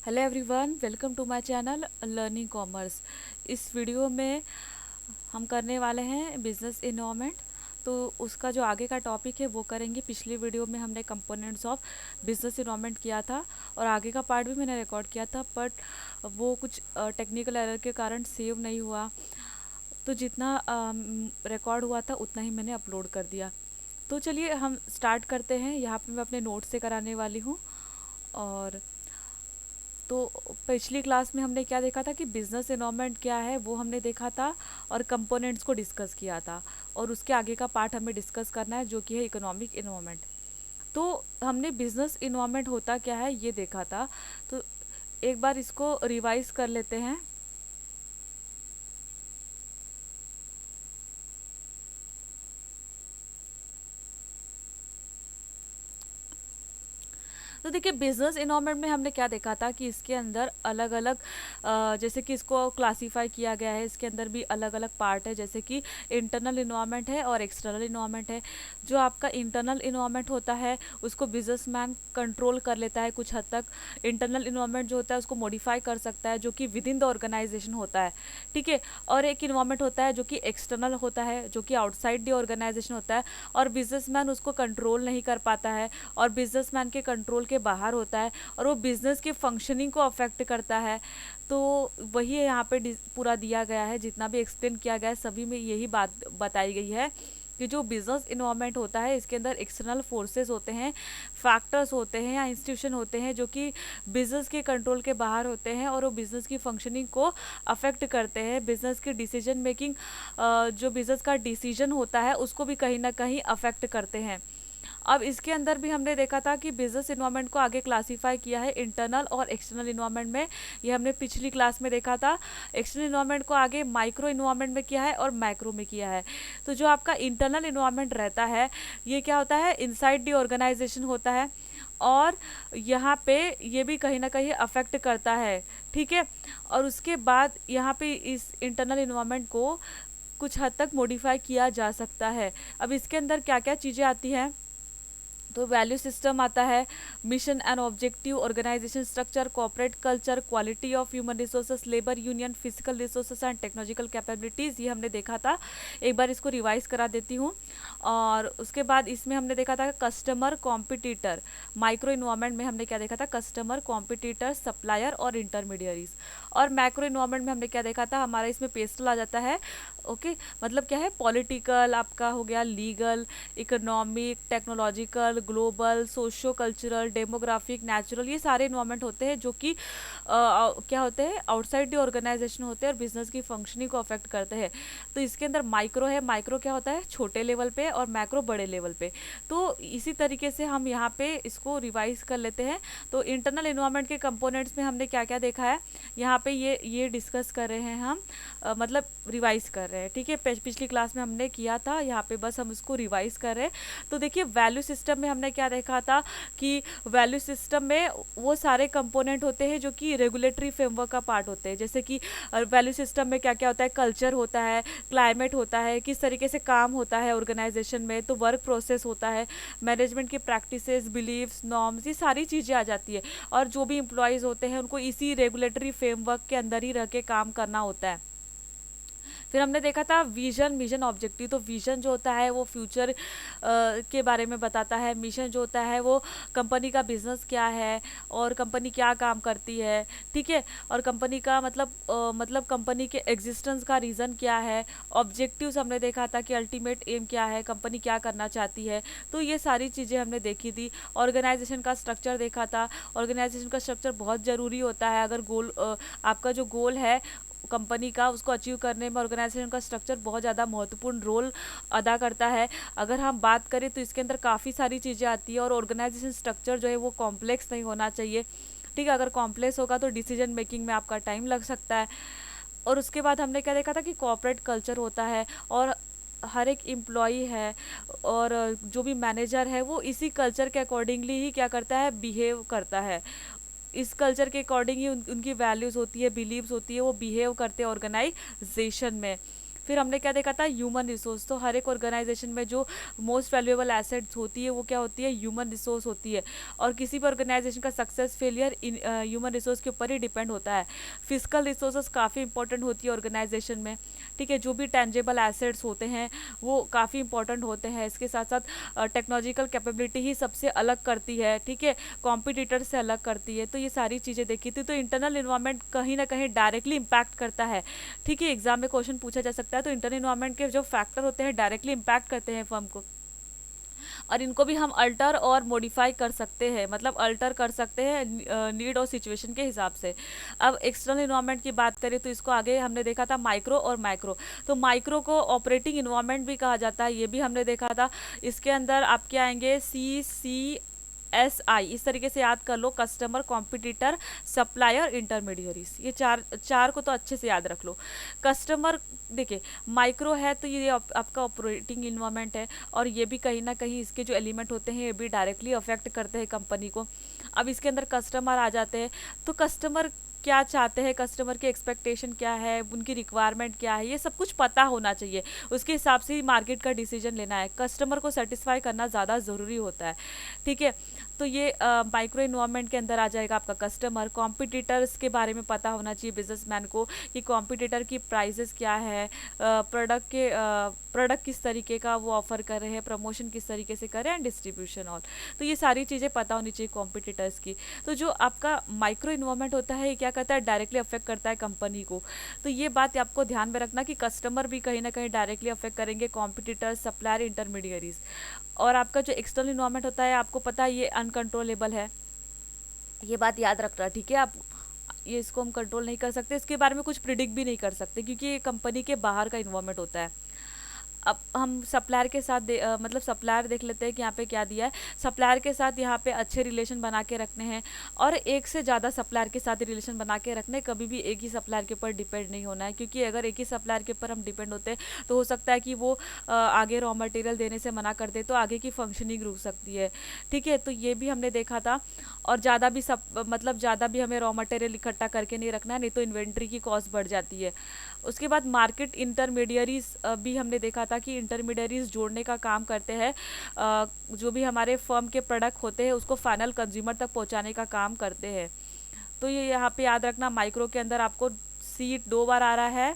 Hello everyone, welcome to my channel learning commerce. इस video में हम करने वाले हैं बिजनेस इन्वायरमेंट। तो उसका जो आगे का टॉपिक है वो करेंगे। पिछली वीडियो में हमने कंपोनेंट्स ऑफ बिजनेस इन्वायरमेंट किया था और आगे का पार्ट भी मैंने रिकॉर्ड किया था, बट वो कुछ टेक्निकल एरर के कारण सेव नहीं हुआ। तो जितना रिकॉर्ड हुआ था उतना ही मैंने अपलोड कर दिया। तो चलिए हम स्टार्ट करते हैं। यहाँ पे मैं अपने नोट से कराने वाली हूँ। और तो पिछली क्लास में हमने क्या देखा था कि बिजनेस एनवायरनमेंट क्या है वो हमने देखा था और कंपोनेंट्स को डिस्कस किया था। और उसके आगे का पार्ट हमें डिस्कस करना है जो कि है इकोनॉमिक एनवायरनमेंट। तो हमने बिजनेस एनवायरनमेंट होता क्या है ये देखा था। तो एक बार इसको रिवाइज कर लेते हैं। तो देखिए बिजनेस इन्वायरमेंट में हमने क्या देखा था कि इसके अंदर अलग अलग जैसे कि इसको क्लासीफाई किया गया है। इसके अंदर भी अलग अलग पार्ट है, जैसे कि इंटरनल इन्वायरमेंट है और एक्सटर्नल इन्वायरमेंट है। जो आपका इंटरनल इन्वायरमेंट होता है उसको बिजनेसमैन कंट्रोल कर लेता है कुछ हद तक। इंटरनल इन्वायरमेंट जो होता है उसको मॉडिफाई कर सकता है, जो कि विद इन द ऑर्गेनाइजेशन होता है। ठीक है। और एक इन्वायरमेंट होता है जो कि एक्सटर्नल होता है, जो कि आउटसाइड द ऑर्गेनाइजेशन होता है और बिजनेसमैन उसको कंट्रोल नहीं कर पाता है और बिजनेसमैन के कंट्रोल के बाहर होता है और वो बिजनेस की फंक्शनिंग को अफेक्ट करता है। तो वही यहाँ पे पूरा दिया गया है, जितना भी एक्सप्लेन किया गया है सभी में यही बात बताई गई है कि जो बिजनेस इन्वायरमेंट होता है इसके अंदर एक्सटर्नल फोर्सेस होते हैं, फैक्टर्स होते हैं या इंस्टीट्यूशन होते हैं जो कि बिजनेस के कंट्रोल के बाहर होते हैं और वो बिजनेस की फंक्शनिंग को अफेक्ट करते हैं। बिजनेस की डिसीजन मेकिंग, जो बिजनेस का डिसीजन होता है उसको भी कहीं ना कहीं अफेक्ट करते हैं। अब इसके अंदर भी हमने देखा था कि बिजनेस इन्वायरमेंट को आगे क्लासिफाई किया है इंटरनल और एक्सटर्नल इन्वायरमेंट में। ये हमने पिछली क्लास में देखा था। एक्सटर्नल इन्वायरमेंट को आगे माइक्रो इन्वायरमेंट में किया है और मैक्रो में किया है। तो जो आपका इंटरनल इन्वायरमेंट रहता है ये क्या होता है, इनसाइड दी ऑर्गेनाइजेशन होता है और यहाँ पे ये भी कहीं ना कहीं अफेक्ट करता है। ठीक है। और उसके बाद यहाँ पे इस इंटरनल इन्वायरमेंट को कुछ हद तक मॉडिफाई किया जा सकता है। अब इसके अंदर क्या क्या चीज़ें आती हैं, तो वैल्यू सिस्टम आता है, mission and objective, organisation structure, corporate culture, quality of human resources, labour union, physical resources and technological capabilities. ये हमने देखा था। एक बार इसको रिवाइज करा देती हूँ। और उसके बाद इसमें हमने देखा था कस्टमर कॉम्पिटिटर। माइक्रो इन्वायरमेंट में हमने क्या देखा था, कस्टमर कॉम्पिटिटर, सप्लायर और इंटरमीडियरीज। और मैक्रो इन्वायरमेंट में हमने क्या देखा था, हमारा इसमें पेस्टल आ जाता है। ओके। मतलब क्या है, पॉलिटिकल आपका हो गया, legal, economic, technological, global, socio cultural, demographic, natural, ये सारे इन्वायरमेंट होते हैं जो कि क्या होते हैं, आउटसाइड द ऑर्गेनाइजेशन होते हैं और बिजनेस की फंक्शनिंग को अफेक्ट करते हैं। तो इसके अंदर माइक्रो है, माइक्रो क्या होता है, छोटे लेवल पे, और मैक्रो बड़े लेवल पे। तो इसी तरीके से हम यहाँ पे इसको रिवाइज कर लेते हैं। तो इंटरनल इन्वायरमेंट के कंपोनेंट्स में हमने क्या क्या देखा है, यहाँ पे ये डिस्कस कर रहे हैं हम, मतलब रिवाइज कर रहे हैं। ठीक है। पिछली क्लास में हमने किया था, यहाँ पे बस हम इसको रिवाइज कर रहे हैं। तो देखिए वैल्यू सिस्टम में हमने क्या देखा था कि वैल्यू सिस्टम में वो सारे कंपोनेंट होते हैं जो कि रेगुलेटरी फ्रेमवर्क का पार्ट होते हैं। जैसे कि वैल्यू सिस्टम में क्या क्या होता है, कल्चर होता है, क्लाइमेट होता है, किस तरीके से काम होता है ऑर्गेनाइजेशन में, तो वर्क प्रोसेस होता है, मैनेजमेंट की प्रैक्टिसेस, बिलीव्स, नॉर्म्स, ये सारी चीज़ें आ जाती है। और जो भी एम्प्लॉयज़ होते हैं उनको इसी रेगुलेटरी फ्रेमवर्क के अंदर ही रह के काम करना होता है। फिर हमने देखा था विजन, मिशन, ऑब्जेक्टिव। तो विजन जो होता है वो फ्यूचर के बारे में बताता है। मिशन जो होता है वो कंपनी का बिजनेस क्या है और कंपनी क्या काम करती है। ठीक है। और कंपनी का मतलब कंपनी के एग्जिस्टेंस का रीज़न क्या है। ऑब्जेक्टिव्स हमने देखा था कि अल्टीमेट एम क्या है, कंपनी क्या करना चाहती है। तो ये सारी चीज़ें हमने देखी थी। ऑर्गेनाइजेशन का स्ट्रक्चर देखा था। ऑर्गेनाइजेशन का स्ट्रक्चर बहुत ज़रूरी होता है। अगर आपका जो गोल है कंपनी का उसको अचीव करने में ऑर्गेनाइजेशन का स्ट्रक्चर बहुत ज़्यादा महत्वपूर्ण रोल अदा करता है। अगर हम बात करें तो इसके अंदर काफ़ी सारी चीज़ें आती है और ऑर्गेनाइजेशन स्ट्रक्चर जो है वो कॉम्प्लेक्स नहीं होना चाहिए। ठीक है। अगर कॉम्प्लेक्स होगा तो डिसीजन मेकिंग में आपका टाइम लग सकता है। और उसके बाद हमने क्या देखा था कि कॉर्पोरेट कल्चर होता है और हर एक एम्प्लॉई है और जो भी मैनेजर है वो इसी कल्चर के अकॉर्डिंगली ही क्या करता है, बिहेव करता है। इस कल्चर के अकॉर्डिंग ही उनकी वैल्यूज़ होती है, बिलीव्स होती है, वो बिहेव करते हैं ऑर्गेनाइजेशन में। फिर हमने क्या देखा था, ह्यूमन रिसोर्स। तो हर एक ऑर्गेनाइजेशन में जो मोस्ट वैल्यूएबल एसेट्स होती है वो क्या होती है, ह्यूमन रिसोर्स होती है। और किसी भी ऑर्गेनाइजेशन का सक्सेस फेलियर ह्यूमन रिसोर्स के ऊपर ही डिपेंड होता है। फिजिकल रिसोर्सेज काफ़ी इंपॉर्टेंट होती है ऑर्गेनाइजेशन में, ठीक है। जो भी टेंजेबल एसेट्स होते हैं वो काफ़ी इंपॉर्टेंट होते हैं। इसके साथ साथ टेक्नोलॉजिकल कैपेबिलिटी ही सबसे अलग करती है, ठीक है, कॉम्पिटिटर से अलग करती है। तो ये सारी चीज़ें देखी थी। तो इंटरनल इन्वायरमेंट कहीं ना कहीं डायरेक्टली इम्पैक्ट करता है, ठीक है। एग्जाम में क्वेश्चन पूछा जा सकता है। तो इंटरनल इन्वायरमेंट के जो फैक्टर होते हैं डायरेक्टली इम्पैक्ट करते हैं फर्म को, और इनको भी हम अल्टर और मॉडिफाई कर सकते हैं, मतलब अल्टर कर सकते हैं नीड और सिचुएशन के हिसाब से। अब एक्सटर्नल इन्वायरमेंट की बात करें तो इसको आगे हमने देखा था माइक्रो और माइक्रो। तो माइक्रो को ऑपरेटिंग इन्वायरमेंट भी कहा जाता है, ये भी हमने देखा था। इसके अंदर आपके आएंगे CCSI, इस तरीके से याद कर लो, कस्टमर, कॉम्पिटिटर, सप्लायर, इंटरमीडियरीज। ये चार चार को तो अच्छे से याद रख लो। कस्टमर, देखिए माइक्रो है तो ये आपका ऑपरेटिंग इन्वायरमेंट है, और ये भी कहीं ना कहीं इसके जो एलिमेंट होते हैं ये भी डायरेक्टली अफेक्ट करते हैं कंपनी को। अब इसके अंदर कस्टमर आ जाते हैं। तो कस्टमर क्या चाहते हैं, कस्टमर की एक्सपेक्टेशन क्या है, उनकी रिक्वायरमेंट क्या है, ये सब कुछ पता होना चाहिए। उसके हिसाब से ही मार्केट का डिसीजन लेना है। कस्टमर को सेटिस्फाई करना ज़्यादा ज़रूरी होता है, ठीक है। तो ये माइक्रो इन्वायरमेंट के अंदर आ जाएगा आपका कस्टमर। कॉम्पिटिटर्स के बारे में पता होना चाहिए बिजनेसमैन को कि कॉम्पिटिटर की प्राइसेस क्या है, प्रोडक्ट किस तरीके का वो ऑफर कर रहे हैं, प्रमोशन किस तरीके से कर रहे हैं, डिस्ट्रीब्यूशन और। तो ये सारी चीज़ें पता होनी चाहिए कॉम्पिटिटर्स की। तो जो आपका माइक्रो इन्वायरमेंट होता है ये क्या करता है, डायरेक्टली अफेक्ट करता है कंपनी को। तो ये बात आपको ध्यान में रखना कि कस्टमर भी कहीं ना कहीं डायरेक्टली अफेक्ट करेंगे, कॉम्पिटिटर्स, सप्लायर, इंटरमीडियरीज। और आपका जो एक्सटर्नल इन्वायरमेंट होता है आपको पता है ये अनकंट्रोलेबल है, ये बात याद रखना, ठीक है। आप ये इसको हम कंट्रोल नहीं कर सकते, इसके बारे में कुछ प्रिडिक्ट भी नहीं कर सकते, क्योंकि ये कंपनी के बाहर का इन्वायरमेंट होता है। अब हम सप्लायर के साथ मतलब सप्लायर देख लेते हैं कि यहाँ पे क्या दिया है। सप्लायर के साथ यहाँ पे अच्छे रिलेशन बना के रखने हैं, और एक से ज़्यादा सप्लायर के साथ रिलेशन बना के रखने। कभी भी एक ही सप्लायर के ऊपर डिपेंड नहीं होना है, क्योंकि अगर एक ही सप्लायर के ऊपर हम डिपेंड होते हैं तो हो सकता है कि वो आगे रॉ मटेरियल देने से मना कर दे, तो आगे की फंक्शनिंग रुक सकती है, ठीक है। तो ये भी हमने देखा था। और ज़्यादा भी मतलब ज़्यादा भी हमें रॉ मटेरियल इकट्ठा करके नहीं रखना है, नहीं तो इन्वेंट्री की कॉस्ट बढ़ जाती है। उसके बाद मार्केट इंटरमीडियरीज भी हमने देखा था कि इंटरमीडियरीज जोड़ने का काम करते हैं। जो भी हमारे फर्म के प्रोडक्ट होते हैं उसको फाइनल कंज्यूमर तक पहुंचाने का काम करते हैं। तो ये यहाँ पे याद रखना, माइक्रो के अंदर आपको सीट 2 बार आ रहा है,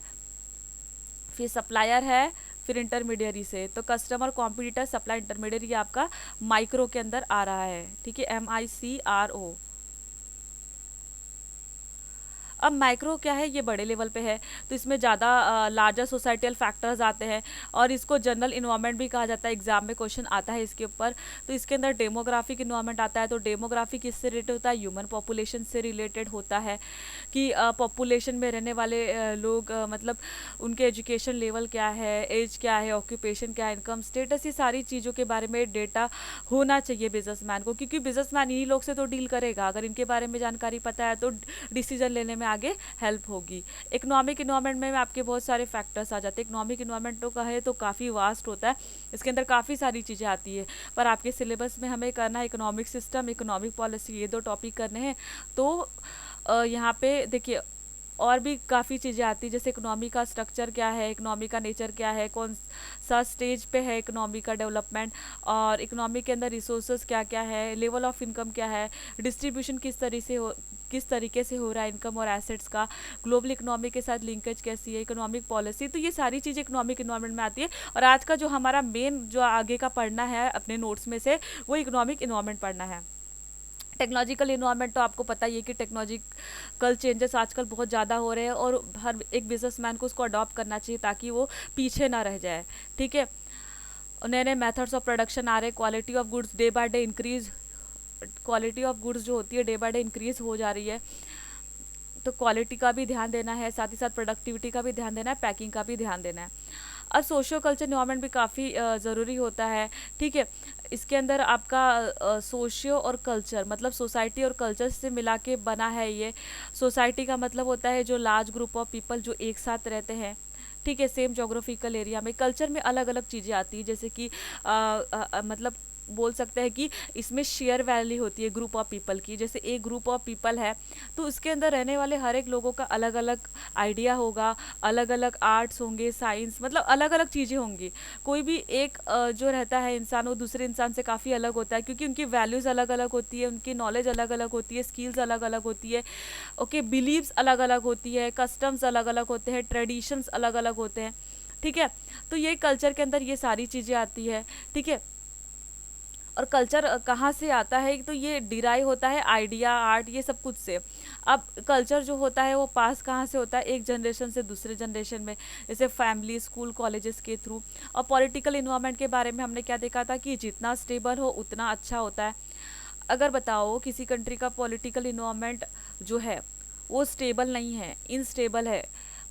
फिर सप्लायर है, फिर इंटरमीडियरी से। तो कस्टमर, कॉम्पिटिटर, सप्लाई, इंटरमीडियरी आपका माइक्रो के अंदर आ रहा है, ठीक है, MICRO। अब माइक्रो क्या है, ये बड़े लेवल पे है, तो इसमें ज़्यादा लार्जर सोसाइटल फैक्टर्स आते हैं, और इसको जनरल इन्वायरमेंट भी कहा जाता है। एग्जाम में क्वेश्चन आता है इसके ऊपर। तो इसके अंदर डेमोग्राफिक इन्वायरमेंट आता है। तो डेमोग्राफी किससे रिलेटेड होता है, ह्यूमन पॉपुलेशन से रिलेटेड होता है, कि पॉपुलेशन में रहने वाले लोग, मतलब उनके एजुकेशन लेवल क्या है, एज क्या है, ऑक्यूपेशन क्या है, इनकम स्टेटस, ये सारी चीज़ों के बारे में डेटा होना चाहिए बिजनेसमैन को, क्योंकि बिजनेसमैन इन्हीं लोग से तो डील करेगा। अगर इनके बारे में जानकारी पता है तो डिसीजन लेने में आगे हेल्प होगी। इकोनॉमिक इन्वायरमेंट में आपके बहुत सारे फैक्टर्स आ जाते हैं। इकोनॉमिक इन्वायरमेंट तो कहे तो काफ़ी वास्ट होता है, इसके अंदर काफ़ी सारी चीज़ें आती है, पर आपके सिलेबस में हमें करना है इकोनॉमिक सिस्टम, इकोनॉमिक पॉलिसी, ये 2 टॉपिक करने हैं। तो यहाँ पे देखिए और भी काफ़ी चीज़ें आती है, जैसे इकोनॉमी का स्ट्रक्चर क्या है, इकोनॉमी का नेचर क्या है, कौन सा स्टेज पे है इकोनॉमी का डेवलपमेंट, और इकोनॉमी के अंदर रिसोर्सेज क्या क्या है, लेवल ऑफ इनकम क्या है, डिस्ट्रीब्यूशन किस तरीके से हो रहा है इनकम और एसेट्स का, ग्लोबल इकोनॉमी के साथ लिंकेज कैसी है, इकोनॉमिक पॉलिसी। तो ये सारी चीज़ें इकोनॉमिक इन्वायरमेंट में आती है। और आज का जो हमारा मेन जो आगे का पढ़ना है अपने नोट्स में से, वो इकोनॉमिक इन्वायरमेंट पढ़ना है। टेक्नोलॉजिकल इन्वायरमेंट तो आपको पता ही है कि टेक्नोलॉजिकल चेंजेस आजकल बहुत ज़्यादा हो रहे हैं, और हर एक बिजनेसमैन को उसको अडॉप्ट करना चाहिए ताकि वो पीछे ना रह जाए, ठीक है। नए नए मेथड्स ऑफ प्रोडक्शन आ रहे हैं, quality of goods day by day increase, quality of goods जो होती है डे बाय डे इंक्रीज हो जा रही है। तो क्वालिटी का भी ध्यान देना है, साथ ही साथ प्रोडक्टिविटी का भी ध्यान देना है, पैकिंग का भी ध्यान देना है। अब सोशियो कल्चर इन्वायरमेंट भी काफ़ी ज़रूरी होता है, ठीक है। इसके अंदर आपका सोशियो और कल्चर, मतलब सोसाइटी और कल्चर से मिला के बना है ये। सोसाइटी का मतलब होता है जो लार्ज ग्रुप ऑफ पीपल जो एक साथ रहते हैं, ठीक है, सेम जोग्राफिकल एरिया में। कल्चर में अलग अलग चीज़ें आती हैं, जैसे कि मतलब बोल सकते हैं कि इसमें शेयर वैल्यू होती है ग्रुप ऑफ पीपल की। जैसे एक ग्रुप ऑफ पीपल है तो उसके अंदर रहने वाले हर एक लोगों का अलग अलग आइडिया होगा, अलग अलग आर्ट्स होंगे, साइंस, मतलब अलग अलग चीज़ें होंगी। कोई भी एक जो रहता है इंसान, वो दूसरे इंसान से काफ़ी अलग होता है, क्योंकि उनकी वैल्यूज़ अलग अलग होती है, उनकी नॉलेज अलग अलग होती है, स्किल्स अलग अलग होती है, ओके, बिलीव्स अलग अलग होती है, कस्टम्स अलग अलग होते हैं, ट्रेडिशंस अलग अलग होते हैं। ठीक है, तो ये कल्चर के अंदर ये सारी चीज़ें आती है। ठीक है, और कल्चर कहाँ से आता है, तो ये डिराइव होता है आइडिया, आर्ट, ये सब कुछ से। अब कल्चर जो होता है वो पास कहाँ से होता है, एक जनरेशन से दूसरे जनरेशन में, जैसे फैमिली, स्कूल, कॉलेजेस के थ्रू। और पॉलिटिकल इन्वायरमेंट के बारे में हमने क्या देखा था कि जितना स्टेबल हो उतना अच्छा होता है। अगर बताओ किसी कंट्री का पॉलिटिकल इन्वायरमेंट जो है वो स्टेबल नहीं है, इनस्टेबल है,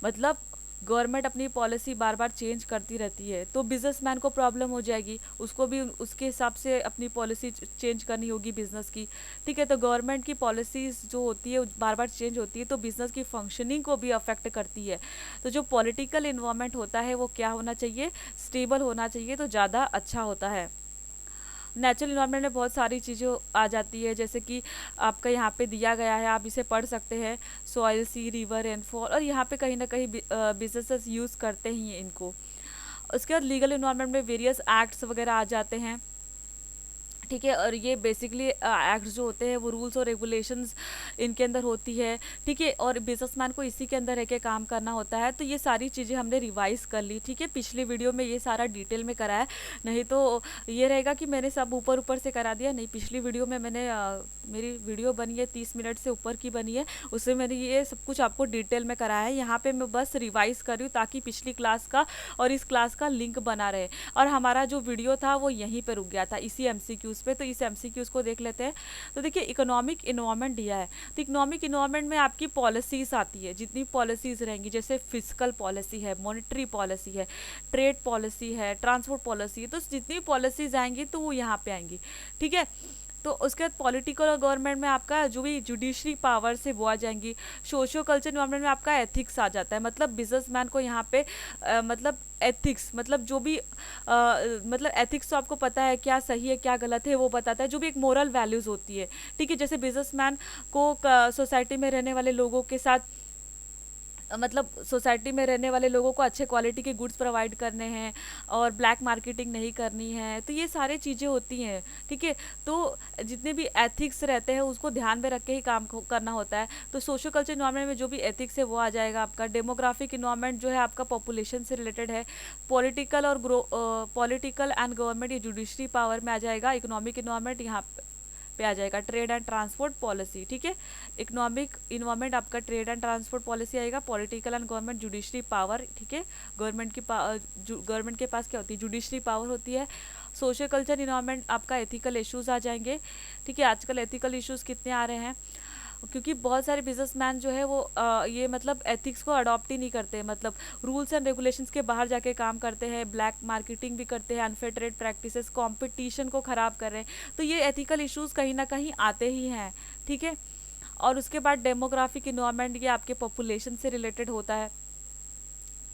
मतलब गवर्नमेंट अपनी पॉलिसी बार बार चेंज करती रहती है, तो बिजनेसमैन को प्रॉब्लम हो जाएगी, उसको भी उसके हिसाब से अपनी पॉलिसी चेंज करनी होगी बिजनेस की। ठीक है, तो गवर्नमेंट की पॉलिसीज जो होती है बार बार चेंज होती है, तो बिजनेस की फंक्शनिंग को भी अफेक्ट करती है। तो जो पॉलिटिकल इन्वायरमेंट होता है वो क्या होना चाहिए, स्टेबल होना चाहिए, तो ज़्यादा अच्छा होता है। नेचुरल इन्वायरमेंट में बहुत सारी चीज़ें आ जाती है, जैसे कि आपका यहाँ पे दिया गया है, आप इसे पढ़ सकते हैं, सॉइल, सी, रिवर, रेनफॉल, और यहाँ पे कहीं ना कहीं बिजनेसेस यूज़ करते ही हैं इनको। उसके बाद लीगल इन्वायरमेंट में वेरियस एक्ट्स वगैरह आ जाते हैं। ठीक है, और ये बेसिकली एक्ट्स जो होते हैं वो रूल्स और रेगुलेशंस इनके अंदर होती है। ठीक है, और बिजनेसमैन को इसी के अंदर रह के काम करना होता है। तो ये सारी चीज़ें हमने रिवाइज कर ली। ठीक है, पिछली वीडियो में ये सारा डिटेल में करा है, नहीं तो ये रहेगा कि मैंने सब ऊपर ऊपर से करा दिया। नहीं, पिछली वीडियो में मैंने मेरी वीडियो बनी है 30 मिनट से ऊपर की बनी है, उसमें मैंने ये सब कुछ आपको डिटेल में कराया है। यहाँ पे मैं बस रिवाइज कर रही हूँ ताकि पिछली क्लास का और इस क्लास का लिंक बना रहे। और हमारा जो वीडियो था वो यहीं पे रुक गया था, इसी एमसीक्यूज पे। तो इस एमसीक्यूज को देख लेते हैं। तो देखिए, इकोनॉमिक इन्वायरमेंट दिया है, तो इकोनॉमिक इन्वायरमेंट में आपकी पॉलिसीज आती है, जितनी पॉलिसीज रहेंगी, जैसे फिजिकल पॉलिसी है, मॉनेटरी पॉलिसी है, ट्रेड पॉलिसी है, ट्रांसपोर्ट पॉलिसी है, तो जितनी पॉलिसीज आएंगी तो वो यहाँ पे आएंगी। ठीक है, तो उसके बाद पॉलिटिकल और गवर्नमेंट में आपका जो भी जुडिशरी पावर से वो आ जाएंगी। सोशियो कल्चर इन्वायरमेंट में आपका एथिक्स आ जाता है, मतलब बिजनेसमैन को यहाँ पे मतलब एथिक्स, मतलब जो भी मतलब एथिक्स तो आपको पता है क्या सही है क्या गलत है वो बताता है, जो भी एक मोरल वैल्यूज होती है। ठीक है, जैसे बिजनेसमैन को सोसाइटी में रहने वाले लोगों के साथ मतलब सोसाइटी में रहने वाले लोगों को अच्छे क्वालिटी के गुड्स प्रोवाइड करने हैं और ब्लैक मार्केटिंग नहीं करनी है, तो ये सारी चीज़ें होती हैं। ठीक है, तो जितने भी एथिक्स रहते हैं उसको ध्यान में रख के ही काम करना होता है। तो सोशो कल्चर इन्वायरमेंट में जो भी एथिक्स है वो आ जाएगा आपका। डेमोग्राफिक इन्वायरमेंट जो है आपका पॉपुलेशन से रिलेटेड है। पॉलिटिकल और पॉलिटिकल एंड गवर्नमेंट, ये जुडिशरी पावर में आ जाएगा। इकोनॉमिक इन्वायरमेंट यहाँ पे आ जाएगा, ट्रेड एंड ट्रांसपोर्ट पॉलिसी। ठीक है, इकोनॉमिक इन्वायरमेंट आपका ट्रेड एंड ट्रांसपोर्ट पॉलिसी आएगा। Political and government, judiciary power. ठीक है, गवर्नमेंट के पास क्या होती है, जुडिशरी पावर होती है। सोशल कल्चर इन्वायरमेंट आपका एथिकल इश्यूज आ जाएंगे। ठीक है, आजकल एथिकल इश्यूज कितने आ रहे हैं, क्योंकि बहुत सारे बिजनेसमैन जो है वो ये मतलब एथिक्स को अडॉप्ट ही नहीं करते, मतलब रूल्स एंड रेगुलेशंस के बाहर जाके काम करते हैं, ब्लैक मार्केटिंग भी करते हैं, अनफेयर ट्रेड प्रैक्टिसेस, कंपटीशन को ख़राब कर रहे हैं। तो ये एथिकल इश्यूज कहीं ना कहीं आते ही हैं। ठीक है, और उसके बाद डेमोग्राफिक इन्वायरमेंट, ये आपके पॉपुलेशन से रिलेटेड होता है।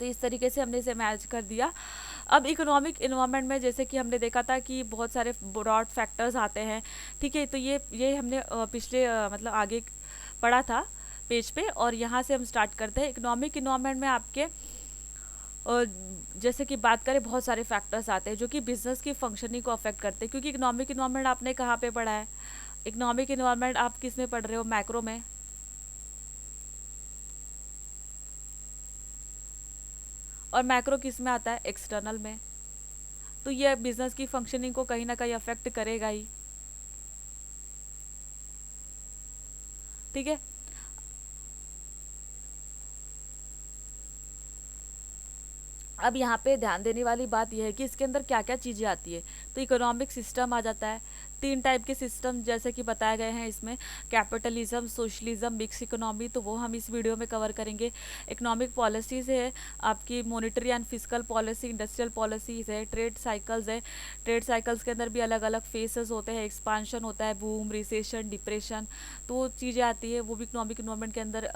तो इस तरीके से हमने इसे मैच कर दिया। अब इकोनॉमिक इन्वायरमेंट में जैसे कि हमने देखा था कि बहुत सारे ब्रॉड फैक्टर्स आते हैं। ठीक है, तो ये हमने पिछले मतलब आगे पढ़ा था पेज पे, और यहाँ से हम स्टार्ट करते हैं। इकोनॉमिक इन्वायरमेंट में आपके जैसे कि बात करें, बहुत सारे फैक्टर्स आते हैं जो कि बिजनेस की फंक्शनिंग को अफेक्ट करते हैं। क्योंकि इकोनॉमिक इन्वायरमेंट आपने कहाँ पे पढ़ा है, इकोनॉमिक इन्वायरमेंट आप किस में पढ़ रहे हो, मैक्रो में। और मैक्रो किस में आता है, एक्सटर्नल में। तो ये बिजनेस की फंक्शनिंग को कहीं ना कहीं अफेक्ट करेगा ही। ठीक है, अब यहाँ पे ध्यान देने वाली बात यह है कि इसके अंदर क्या क्या चीज़ें आती है। तो इकोनॉमिक सिस्टम आ जाता है, 3 टाइप के सिस्टम जैसे कि बताए गए हैं इसमें, कैपिटलिज्म, सोशलिज्म, मिक्स इकोनॉमी, तो वो हम इस वीडियो में कवर करेंगे। इकोनॉमिक पॉलिसीज़ है आपकी, monetary and physical policy, industrial policies है, ट्रेड साइकिल्स है। ट्रेड साइकिल्स के अंदर भी अलग अलग फेसेस होते हैं, एक्सपांशन होता है, बूम, रिसेशन, डिप्रेशन, तो वो चीज़ें आती है, वो भी इकोनॉमिक इन्वायरमेंट के अंदर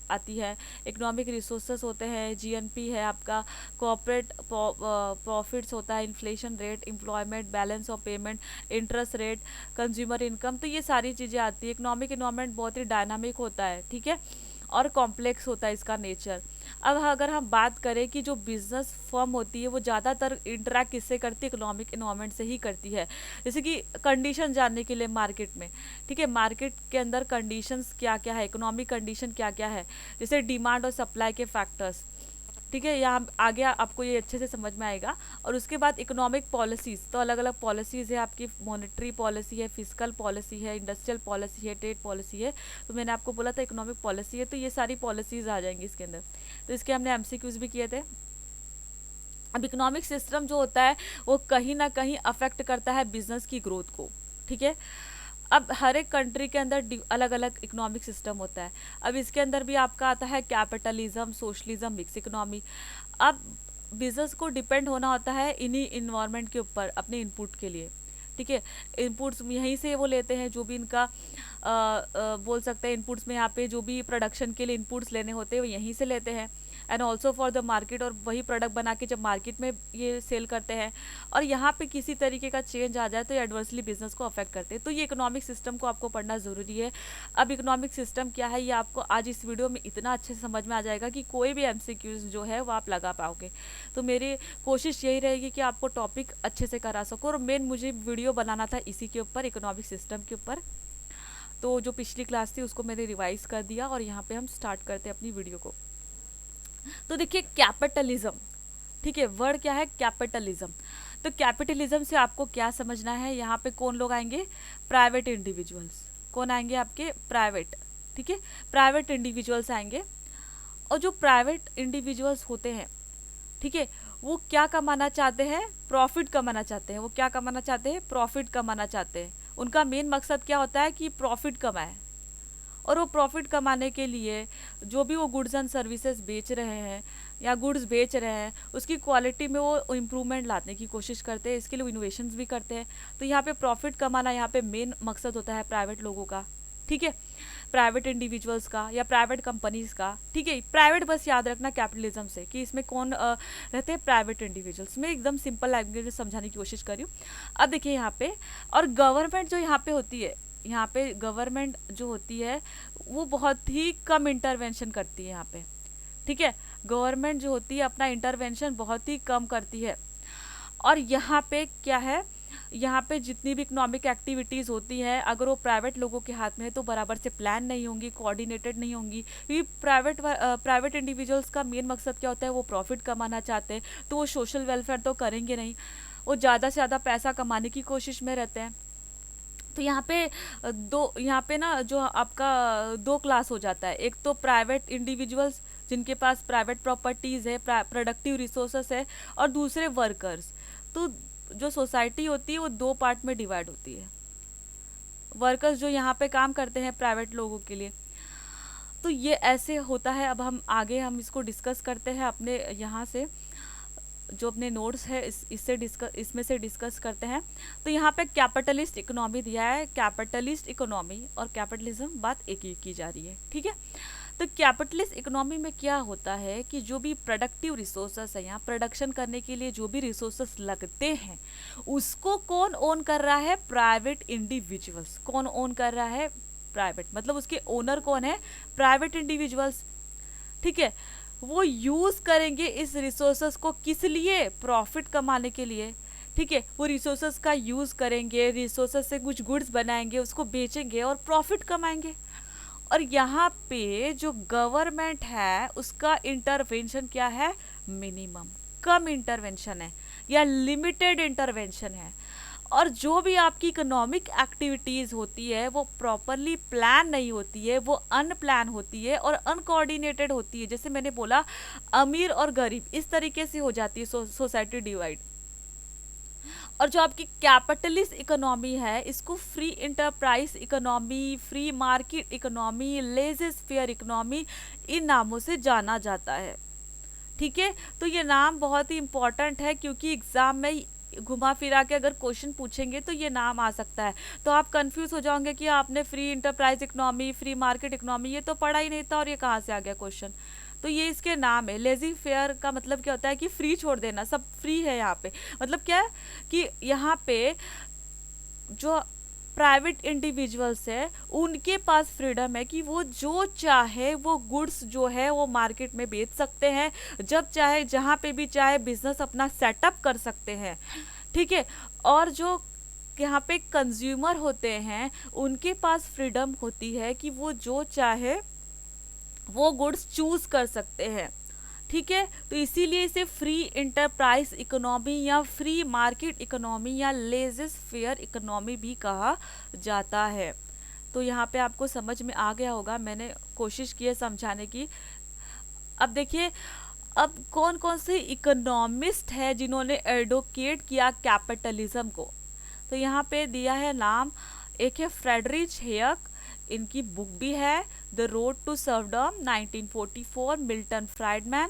आती है, इकोनॉमिक रिसोर्सेस होते हैं, जीएनपी है आपका, कॉर्पोरेट प्रॉफिट्स होता है, inflation rate, employment, balance of payment, interest rate, consumer income. तो ये सारी चीज़ें आती है। इकोनॉमिक इन्वायरमेंट बहुत ही डायनामिक होता है, ठीक है, और कॉम्प्लेक्स होता है इसका नेचर। अब अगर हम बात करें कि जो बिजनेस फर्म होती है वो ज़्यादातर इंटरेक्ट किससे करती है, इकोनॉमिक इन्वायरमेंट से ही करती है। जैसे कि कंडीशन जानने के लिए मार्केट में, ठीक है, मार्केट के अंदर कंडीशंस क्या क्या है, इकोनॉमिक कंडीशन क्या क्या है, जैसे डिमांड और सप्लाई के फैक्टर्स, ठीक है, यहाँ आगे आपको ये अच्छे से समझ में आएगा। और उसके बाद इकोनॉमिक पॉलिसीज़, तो अलग अलग पॉलिसीज़ है आपकी, मॉनेटरी पॉलिसी है, फिजिकल पॉलिसी है, इंडस्ट्रियल पॉलिसी है, ट्रेड पॉलिसी है। तो मैंने आपको बोला था इकोनॉमिक पॉलिसी है, तो ये सारी पॉलिसीज़ आ जाएंगी इसके अंदर। तो इसके हमने एमसीक्यूज भी किए थे। अब इकोनॉमिक सिस्टम जो होता है वो कहीं ना कहीं अफेक्ट करता है बिजनेस की ग्रोथ को, ठीक है। अब हर एक कंट्री के अंदर अलग अलग इकोनॉमिक सिस्टम होता है। अब इसके अंदर भी आपका आता है कैपिटलिज्म, सोशलिज्म, मिक्स इकोनॉमी। अब बिजनेस को डिपेंड होना होता है इन्हीं इन्वायरमेंट के ऊपर अपने इनपुट के लिए, ठीक है। इनपुट्स यहीं से वो लेते हैं, जो भी इनका बोल सकते हैं इनपुट्स में, यहाँ पे जो भी प्रोडक्शन के लिए इनपुट्स लेने होते हैं वो यहीं से लेते हैं, and also for the market, और वही प्रोडक्ट बना के जब मार्केट में ये सेल करते हैं, और यहाँ पे किसी तरीके का चेंज आ जाए तो ये एडवर्सली बिजनेस को अफेक्ट करते हैं। तो ये इकोनॉमिक सिस्टम को आपको पढ़ना ज़रूरी है। अब इकोनॉमिक सिस्टम क्या है ये आपको आज इस वीडियो में इतना अच्छे से समझ में आ जाएगा कि कोई भी एमसीक्यूज जो है वो आप लगा पाओगे। तो मेरी कोशिश यही रहेगी कि आपको टॉपिक अच्छे से करा सको, और मेन मुझे वीडियो बनाना था इसी के ऊपर, इकोनॉमिक सिस्टम के ऊपर। तो जो पिछली क्लास थी उसको मैंने रिवाइज कर दिया, और यहाँ पे हम स्टार्ट करते हैं अपनी वीडियो को। तो देखिए कैपिटलिज्म, ठीक है, वर्ड क्या है, कैपिटलिज्म। तो कैपिटलिज्म से आपको क्या समझना है, यहाँ पे कौन लोग आएंगे, प्राइवेट इंडिविजुअल्स। कौन आएंगे आपके, प्राइवेट, ठीक है, प्राइवेट इंडिविजुअल्स आएंगे। और जो प्राइवेट इंडिविजुअल्स होते हैं, ठीक है, वो क्या कमाना चाहते हैं, प्रॉफिट कमाना चाहते हैं। वो क्या कमाना चाहते हैं, प्रॉफिट कमाना चाहते हैं। उनका मेन मकसद क्या होता है कि प्रॉफिट कमाए, और वो प्रॉफिट कमाने के लिए जो भी वो गुड्स एंड सर्विसेज बेच रहे हैं या गुड्स बेच रहे हैं उसकी क्वालिटी में वो इम्प्रूवमेंट लाने की कोशिश करते हैं, इसके लिए इनोवेशंस भी करते हैं। तो यहाँ पे प्रॉफिट कमाना यहाँ पे मेन मकसद होता है प्राइवेट लोगों का, ठीक है, प्राइवेट इंडिविजुअल्स का या प्राइवेट कंपनीज का, ठीक है। प्राइवेट बस याद रखना कैपिटलिज्म से कि इसमें कौन रहते हैं, प्राइवेट इंडिविजुअल्स। मैं एकदम सिंपल लैंग्वेज में समझाने की कोशिश कर रही हूँ। अब देखिए यहाँ पे, और गवर्नमेंट जो यहाँ पे होती है, यहाँ पे गवर्नमेंट जो होती है वो बहुत ही कम इंटरवेंशन करती है यहाँ पे, ठीक है। गवर्नमेंट जो होती है अपना इंटरवेंशन बहुत ही कम करती है। और यहाँ पे क्या है, यहाँ पे जितनी भी इकोनॉमिक एक्टिविटीज़ होती हैं अगर वो प्राइवेट लोगों के हाथ में है तो बराबर से प्लान नहीं होंगी, कोऑर्डिनेटेड नहीं होंगी, क्योंकि प्राइवेट इंडिविजुअल्स का मेन मकसद क्या होता है, वो प्रॉफिट कमाना चाहते हैं, तो वो सोशल वेलफेयर तो करेंगे नहीं, वो ज़्यादा से ज़्यादा पैसा कमाने की कोशिश में रहते हैं। तो यहाँ पे ना जो आपका दो क्लास हो जाता है, एक तो प्राइवेट इंडिविजुअल्स जिनके पास प्राइवेट प्रॉपर्टीज़ है, प्रोडक्टिव रिसोर्सेस है, और दूसरे वर्कर्स। तो जो सोसाइटी होती है वो दो पार्ट में डिवाइड होती है। वर्कर्स जो यहाँ पे काम करते हैं प्राइवेट लोगों के लिए, तो ये ऐसे होता है। अब हम आगे हम इसको डिस्कस करते हैं अपने यहाँ से, जो अपने नोट्स है इसमें से डिस्कस करते हैं। तो यहाँ पे कैपिटलिस्ट इकोनॉमी दिया है, कैपिटलिस्ट इकोनॉमी और कैपिटलिज्म बात एक ही की जा रही है, ठीक है। तो कैपिटलिस्ट इकोनॉमी में क्या होता है कि जो भी प्रोडक्टिव रिसोर्सेस है, यहाँ प्रोडक्शन करने के लिए जो भी रिसोर्सेस लगते हैं उसको कौन ओन कर रहा है, प्राइवेट इंडिविजुअल्स। कौन ओन कर रहा है, प्राइवेट, मतलब उसके ओनर कौन है, प्राइवेट इंडिविजुअल्स, ठीक है। वो यूज करेंगे इस रिसोर्सेस को किस लिए, प्रॉफिट कमाने के लिए, ठीक है। वो रिसोर्सेस का यूज करेंगे, रिसोर्सेस से कुछ गुड्स बनाएंगे, उसको बेचेंगे और प्रॉफिट कमाएंगे। और यहाँ पे जो गवर्नमेंट है उसका इंटरवेंशन क्या है, मिनिमम, कम इंटरवेंशन है या लिमिटेड इंटरवेंशन है। और जो भी आपकी इकोनॉमिक एक्टिविटीज़ होती है वो प्रॉपरली प्लान नहीं होती है, वो अनप्लान होती है और अनकोऑर्डिनेटेड होती है। जैसे मैंने बोला अमीर और गरीब इस तरीके से हो जाती है सोसाइटी डिवाइड। और जो आपकी कैपिटलिस्ट इकोनॉमी है इसको free enterprise economy, free market economy, laissez faire economy, इन नामों से जाना जाता है, ठीक है। तो ये नाम बहुत ही इंपॉर्टेंट है क्योंकि एग्जाम में घुमा फिरा के अगर क्वेश्चन पूछेंगे तो ये नाम आ सकता है। तो आप कंफ्यूज हो जाओगे कि आपने free enterprise economy, free market economy ये तो पढ़ा ही नहीं था और ये कहाँ से आ गया क्वेश्चन। तो ये इसके नाम है। लेजी फेयर का मतलब क्या होता है कि फ्री छोड़ देना, सब फ्री है यहाँ पे। मतलब क्या है कि यहाँ पे जो प्राइवेट इंडिविजुअल्स है उनके पास फ्रीडम है कि वो जो चाहे वो गुड्स जो है वो मार्केट में बेच सकते हैं, जब चाहे जहाँ पे भी चाहे बिजनेस अपना सेटअप कर सकते हैं, ठीक है। और जो यहाँ पे कंज्यूमर होते हैं उनके पास फ्रीडम होती है कि वो जो चाहे वो गुड्स चूज कर सकते हैं, ठीक है। तो इसीलिए इसे फ्री इंटरप्राइज इकोनॉमी या फ्री मार्केट इकोनॉमी या लेजेस फेयर इकोनॉमी भी कहा जाता है। तो यहाँ पे आपको समझ में आ गया होगा, मैंने कोशिश की है समझाने की। अब देखिए, अब कौन कौन से इकोनॉमिस्ट है जिन्होंने एडवोकेट किया कैपिटलिज्म को। तो यहाँ पे दिया है नाम, एक है फ्रेडरिच हेयक, इनकी बुक भी है the road to serfdom 1944, Milton Friedman,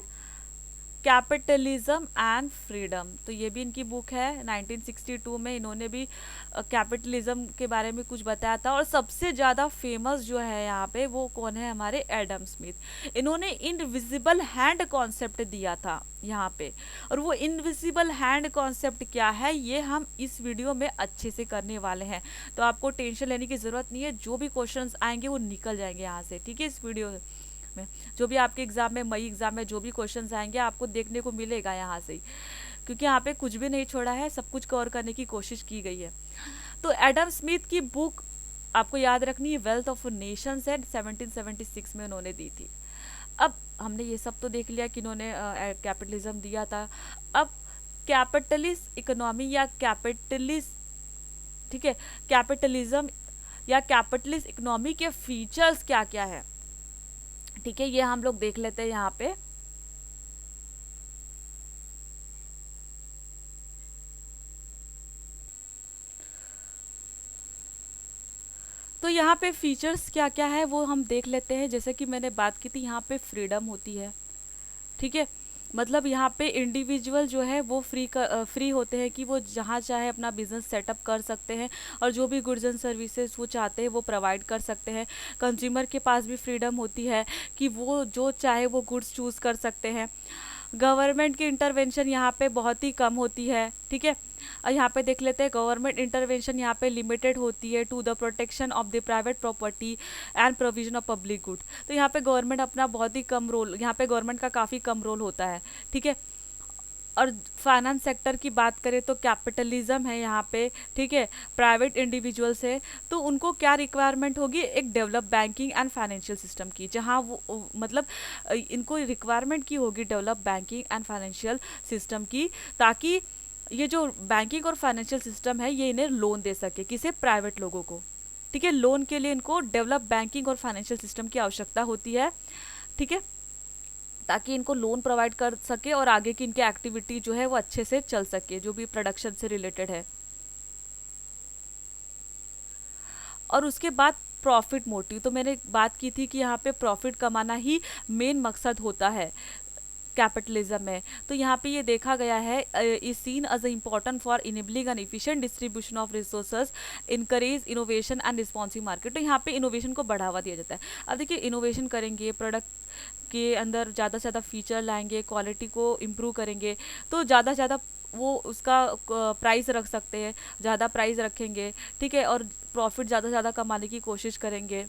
capitalism and freedom, तो ये भी इनकी बुक है। 1962 में इन्होंने भी कैपिटलिज्म के बारे में कुछ बताया था। और सबसे ज़्यादा फेमस जो है यहाँ पे वो कौन है, हमारे एडम स्मिथ। इन्होंने इनविजिबल हैंड कॉन्सेप्ट दिया था यहाँ पे। और वो इनविजिबल हैंड कॉन्सेप्ट क्या है ये हम इस वीडियो में अच्छे से करने वाले हैं, तो आपको टेंशन लेने की ज़रूरत नहीं है। जो भी क्वेश्चंस आएंगे वो निकल जाएंगे यहाँ से, ठीक है। इस वीडियो में जो भी आपके एग्जाम में, मई एग्जाम में जो भी क्वेश्चंस आएंगे आपको देखने को मिलेगा यहाँ से ही, क्योंकि यहाँ पे कुछ भी नहीं छोड़ा है, सब कुछ कवर करने की कोशिश की गई है। तो एडम स्मिथ की बुक आपको याद रखनी है, वेल्थ ऑफ नेशंस है, 1776 में उन्होंने दी थी। अब हमने ये सब तो देख लिया कि इन्होंने कैपिटलिज्म दिया था। अब कैपिटलिस्ट इकोनॉमी या कैपिटलिस्ट, ठीक है, कैपिटलिज्म या कैपिटलिस्ट इकोनॉमी के फीचर्स क्या क्या है, ठीक है, ये हम लोग देख लेते हैं यहाँ पे। तो यहाँ पे फीचर्स क्या क्या है वो हम देख लेते हैं। जैसे कि मैंने बात की थी, यहाँ पे फ्रीडम होती है, ठीक है। मतलब यहाँ पे इंडिविजुअल जो है वो फ्री होते हैं कि वो जहाँ चाहे अपना बिजनेस सेटअप कर सकते हैं और जो भी गुड्स एंड सर्विसेज वो चाहते हैं वो प्रोवाइड कर सकते हैं। कंज्यूमर के पास भी फ्रीडम होती है कि वो जो चाहे वो गुड्स चूज़ कर सकते हैं। गवर्नमेंट की इंटरवेंशन यहाँ पे बहुत ही कम होती है, ठीक है। और यहाँ पे देख लेते हैं, गवर्नमेंट इंटरवेंशन यहाँ पे लिमिटेड होती है to the protection of the private property and provision of public good. तो यहाँ पे गवर्नमेंट अपना बहुत ही कम रोल, यहाँ पे गवर्नमेंट का काफ़ी कम रोल होता है, ठीक है। और फाइनेंस सेक्टर की बात करें तो कैपिटलिज्म है यहाँ पे, ठीक है, प्राइवेट इंडिविजुअल्स है, तो उनको क्या रिक्वायरमेंट होगी, एक develop banking and financial system की, जहाँ वो मतलब इनको रिक्वायरमेंट की होगी develop banking and financial system की, ताकि ये जो बैंकिंग और फाइनेंशियल सिस्टम है ये इन्हें लोन दे सके, किसे, प्राइवेट लोगों को, ठीक है। लोन के लिए इनको डेवलप बैंकिंग और फाइनेंशियल सिस्टम की आवश्यकता होती है, ठीक है, ताकि इनको लोन प्रोवाइड कर सके और आगे की इनकी एक्टिविटी जो है वो अच्छे से चल सके, जो भी प्रोडक्शन से रिलेटेड है। और उसके बाद प्रॉफिट मोटिव, तो मैंने बात की थी कि यहाँ पे प्रॉफिट कमाना ही मेन मकसद होता है कैपिटलिज्म में। तो यहाँ पे ये देखा गया है, is seen as important for enabling an efficient distribution of resources, encourage innovation and responsive market. तो यहाँ पे इनोवेशन को बढ़ावा दिया जाता है। अब देखिए, इनोवेशन करेंगे, प्रोडक्ट के अंदर ज़्यादा से ज़्यादा फीचर लाएंगे, क्वालिटी को इम्प्रूव करेंगे, तो ज़्यादा से ज़्यादा वो उसका प्राइस रख सकते हैं, ज़्यादा प्राइस रखेंगे, ठीक है, और प्रॉफिट ज़्यादा से ज़्यादा कमाने की कोशिश करेंगे।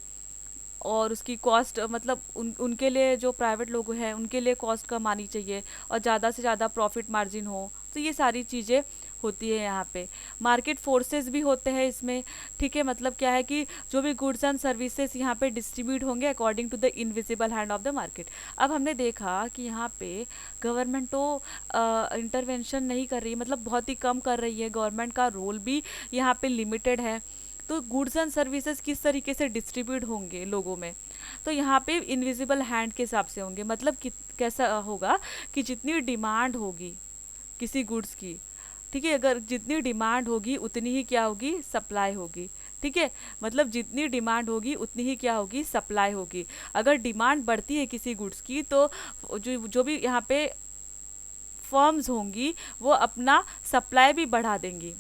और उसकी कॉस्ट मतलब उनके लिए, जो प्राइवेट लोग हैं उनके लिए कॉस्ट कम आनी चाहिए और ज़्यादा से ज़्यादा प्रॉफिट मार्जिन हो। तो ये सारी चीज़ें होती है यहाँ पे। मार्केट फोर्सेस भी होते हैं इसमें, ठीक है। मतलब क्या है कि जो भी गुड्स एंड सर्विसेज यहाँ पे डिस्ट्रीब्यूट होंगे according to the invisible hand of the market. अब हमने देखा कि यहाँ पे गवर्नमेंट तो इंटरवेंशन नहीं कर रही, मतलब बहुत ही कम कर रही है, गवर्नमेंट का रोल भी यहाँ पे लिमिटेड है। तो गुड्स एंड सर्विसेज किस तरीके से डिस्ट्रीब्यूट होंगे लोगों में, तो यहाँ पे इनविजिबल हैंड के हिसाब से होंगे। मतलब कैसा होगा कि जितनी डिमांड होगी किसी गुड्स की, ठीक है, अगर जितनी डिमांड होगी उतनी ही क्या होगी, सप्लाई होगी, ठीक है। मतलब जितनी डिमांड होगी उतनी ही क्या होगी, सप्लाई होगी। अगर डिमांड बढ़ती है किसी गुड्स की तो जो भी यहाँ पे फर्म्स होंगी वो अपना सप्लाई भी बढ़ा देंगी।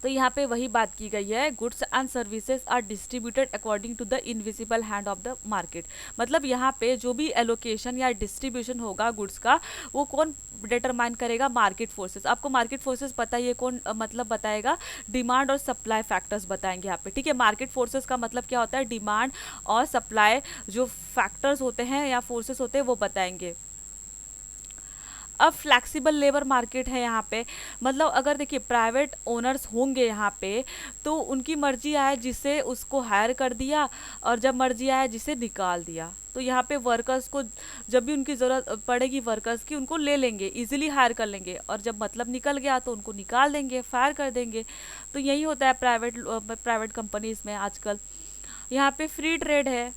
तो यहाँ पे वही बात की गई है, goods and services are distributed according to the invisible hand of the market. मतलब यहाँ पे जो भी एलोकेशन या डिस्ट्रीब्यूशन होगा गुड्स का, वो कौन डिटरमाइन करेगा? Market forces. आपको मार्केट फोर्सेस पता ही है कौन मतलब बताएगा? डिमांड और सप्लाई फैक्टर्स बताएंगे यहाँ पे, ठीक है। मार्केट फोर्सेस का मतलब क्या होता है? डिमांड और सप्लाई जो फैक्टर्स होते हैं या फोर्सेस होते हैं वो बताएंगे। अब फ्लैक्सिबल लेबर मार्केट है यहाँ पे, मतलब अगर देखिए प्राइवेट ओनर्स होंगे यहाँ पे तो उनकी मर्जी आए जिसे उसको हायर कर दिया और जब मर्जी आए जिसे निकाल दिया। तो यहाँ पे वर्कर्स को जब भी उनकी ज़रूरत पड़ेगी वर्कर्स की, उनको ले लेंगे, इजीली हायर कर लेंगे, और जब मतलब निकल गया तो उनको निकाल देंगे, फायर कर देंगे। तो यही होता है प्राइवेट कंपनीज में आजकल। यहाँ पे फ्री ट्रेड है,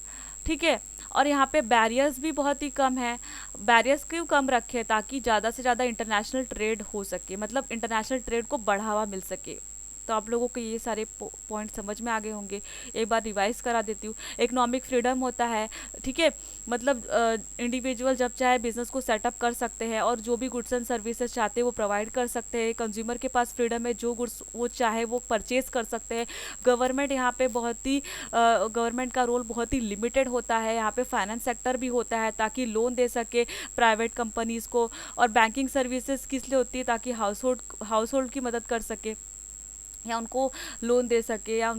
ठीक है, और यहाँ पे बैरियर्स भी बहुत ही कम है। बैरियर्स क्यों कम रखे? ताकि ज़्यादा से ज़्यादा इंटरनेशनल ट्रेड हो सके, मतलब इंटरनेशनल ट्रेड को बढ़ावा मिल सके। तो आप लोगों को ये सारे पॉइंट समझ में आ गए होंगे। एक बार रिवाइज करा देती हूँ। इकोनॉमिक फ्रीडम होता है, ठीक है, मतलब इंडिविजुअल जब चाहे बिजनेस को सेटअप कर सकते हैं और जो भी गुड्स एंड सर्विसेज चाहते हैं वो प्रोवाइड कर सकते हैं। कंज्यूमर के पास फ्रीडम है, जो गुड्स वो चाहे वो परचेज कर सकते हैं। गवर्नमेंट यहाँ पे बहुत ही गवर्नमेंट का रोल बहुत ही लिमिटेड होता है। यहाँ पे फाइनेंस सेक्टर भी होता है ताकि लोन दे सके प्राइवेट कंपनीज को। और बैंकिंग सर्विसेज किस लिए होती है? ताकि हाउस होल्ड की मदद कर सके या उनको लोन दे सके या